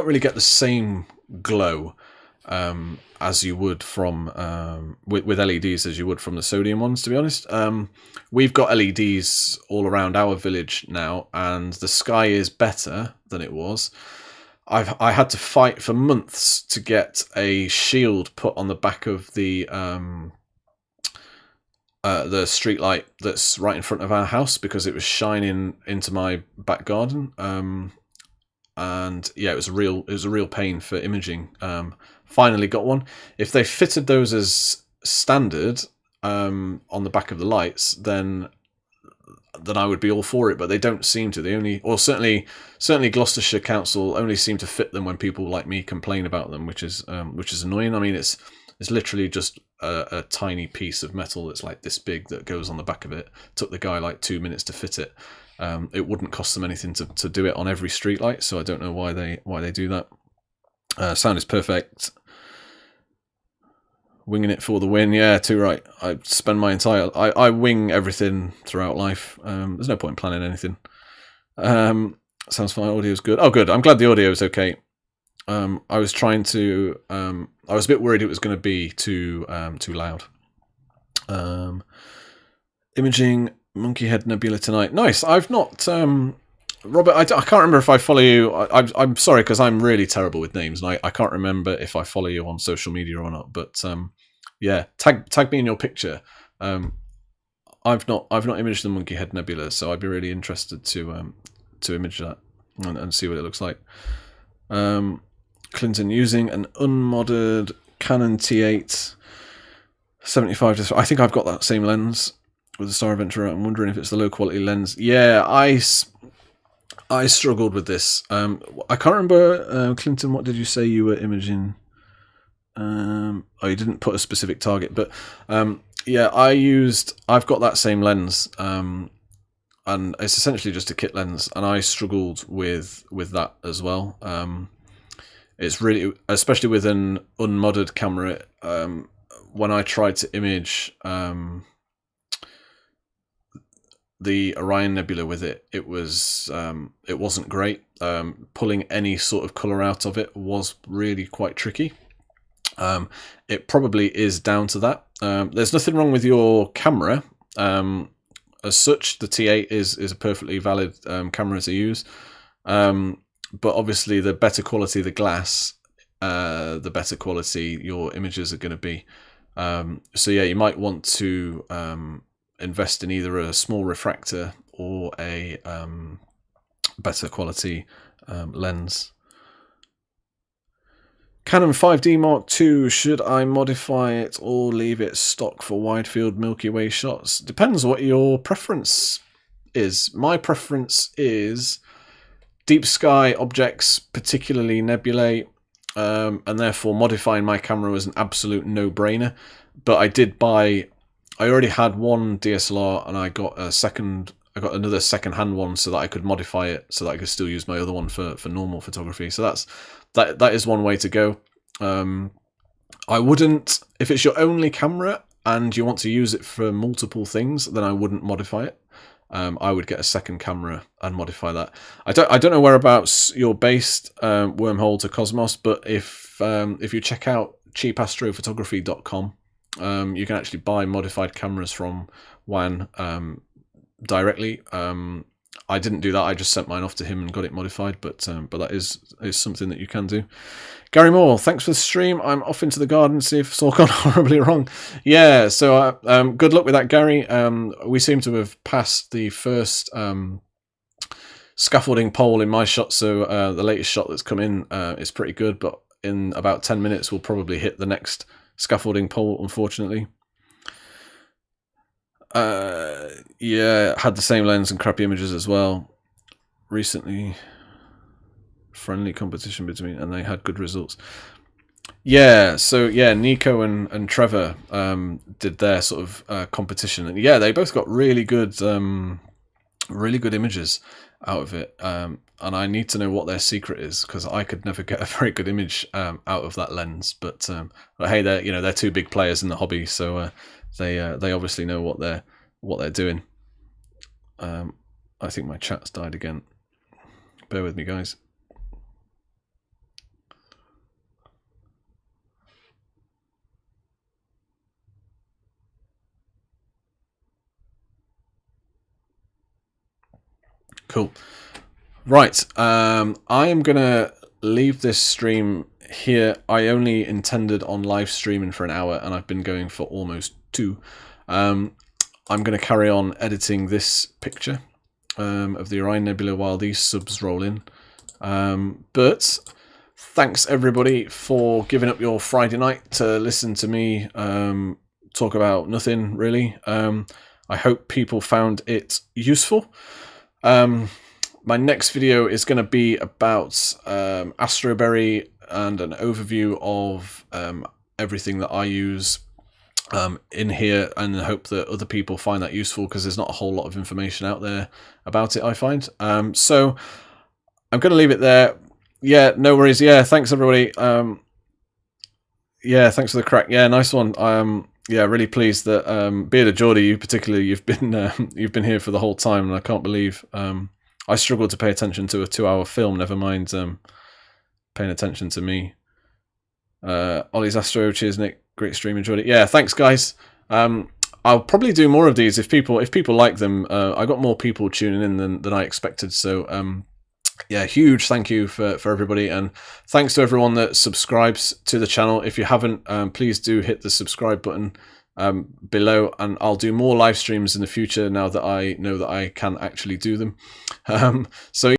really get the same glow as you would from with LEDs as you would from the sodium ones. To be honest, we've got LEDs all around our village now, and the sky is better than it was. I had to fight for months to get a shield put on the back of the street light that's right in front of our house because it was shining into my back garden. And yeah, it was a real pain for imaging. Finally got one. If they fitted those as standard on the back of the lights, then then I would be all for it. But they don't seem to. They only, or certainly Gloucestershire Council only seem to fit them when people like me complain about them, which is annoying. I mean, it's literally just a tiny piece of metal that's like this big that goes on the back of it. Took the guy like 2 minutes to fit it. It wouldn't cost them anything to do it on every street light, so I don't know why they do that. Sound is perfect. Winging it for the win. Yeah, too right. I spend my entire... I wing everything throughout life. There's no point in planning anything. Sounds fine. Audio's good. Oh, good. I'm glad the audio is okay. I was trying to... I was a bit worried it was going to be too loud. Imaging Monkey Head Nebula tonight. Nice. I've not... Robert, I can't remember if I follow you. I'm sorry, because I'm really terrible with names, and I can't remember if I follow you on social media or not. But yeah, tag me in your picture. I've not imaged the Monkey Head Nebula, so I'd be really interested to image that and see what it looks like. Clinton using an unmodded Canon T8 75. I think I've got that same lens with the Star Adventurer. I'm wondering if it's the low quality lens. Yeah, I struggled with this. I can't remember, Clinton, what did you say you were imaging? Oh, you didn't put a specific target, but yeah, I've got that same lens, and it's essentially just a kit lens, and I struggled with that as well. It's really, especially with an unmodded camera, when I tried to image the Orion Nebula with it, it wasn't great. Pulling any sort of colour out of it was really quite tricky. It probably is down to that. There's nothing wrong with your camera. As such, the T8 is a perfectly valid camera to use. But obviously, the better quality the glass, the better quality your images are going to be. So yeah, you might want to invest in either a small refractor or a better quality lens. Canon 5D Mark II, should I modify it or leave it stock for wide field Milky Way shots? Depends what your preference is. My preference is deep sky objects, particularly nebulae, and therefore modifying my camera was an absolute no-brainer. But I already had one DSLR, and I got another second-hand one so that I could modify it so that I could still use my other one for normal photography. So that is one way to go. I wouldn't, if it's your only camera and you want to use it for multiple things, then I wouldn't modify it. I would get a second camera and modify that. I don't know whereabouts you're based, Wormhole to Cosmos, but if you check out cheapastrophotography.com, you can actually buy modified cameras from WAN directly. I didn't do that. I just sent mine off to him and got it modified. But that is something that you can do. Gary Moore, thanks for the stream. I'm off into the garden to see if it's all gone horribly wrong. Yeah, so good luck with that, Gary. We seem to have passed the first scaffolding pole in my shot, so the latest shot that's come in is pretty good. But in about 10 minutes, we'll probably hit the next scaffolding pole, unfortunately. Yeah, had the same lens and crappy images as well. Recently, friendly competition between, and they had good results. Yeah, so yeah, Nico and Trevor did their sort of competition, and yeah, they both got really good images out of it. And I need to know what their secret is, because I could never get a very good image out of that lens. But hey, they're two big players in the hobby, so they obviously know what they're doing. I think my chat's died again. Bear with me, guys. Cool. Right. I am gonna leave this stream here. I only intended on live streaming for an hour, and I've been going for almost 2. I'm going to carry on editing this picture of the Orion Nebula while these subs roll in. But thanks everybody for giving up your Friday night to listen to me talk about nothing really. I hope people found it useful. My next video is going to be about AstroBerry and an overview of everything that I use in here, and I hope that other people find that useful, because there's not a whole lot of information out there about it, I find. So I'm going to leave it there. Yeah, no worries. Yeah, thanks everybody. Yeah, thanks for the crack. Yeah, nice one. Yeah, really pleased that Bearded Geordie, you particularly, you've been here for the whole time, and I can't believe I struggled to pay attention to a 2-hour film, never mind paying attention to me. Ollie's Astro, cheers Nick, great stream, enjoyed it. Yeah, thanks guys. I'll probably do more of these if people like them. I got more people tuning in than I expected, so yeah, huge thank you for everybody, and thanks to everyone that subscribes to the channel. If you haven't, please do hit the subscribe button below, and I'll do more live streams in the future now that I know that I can actually do them. So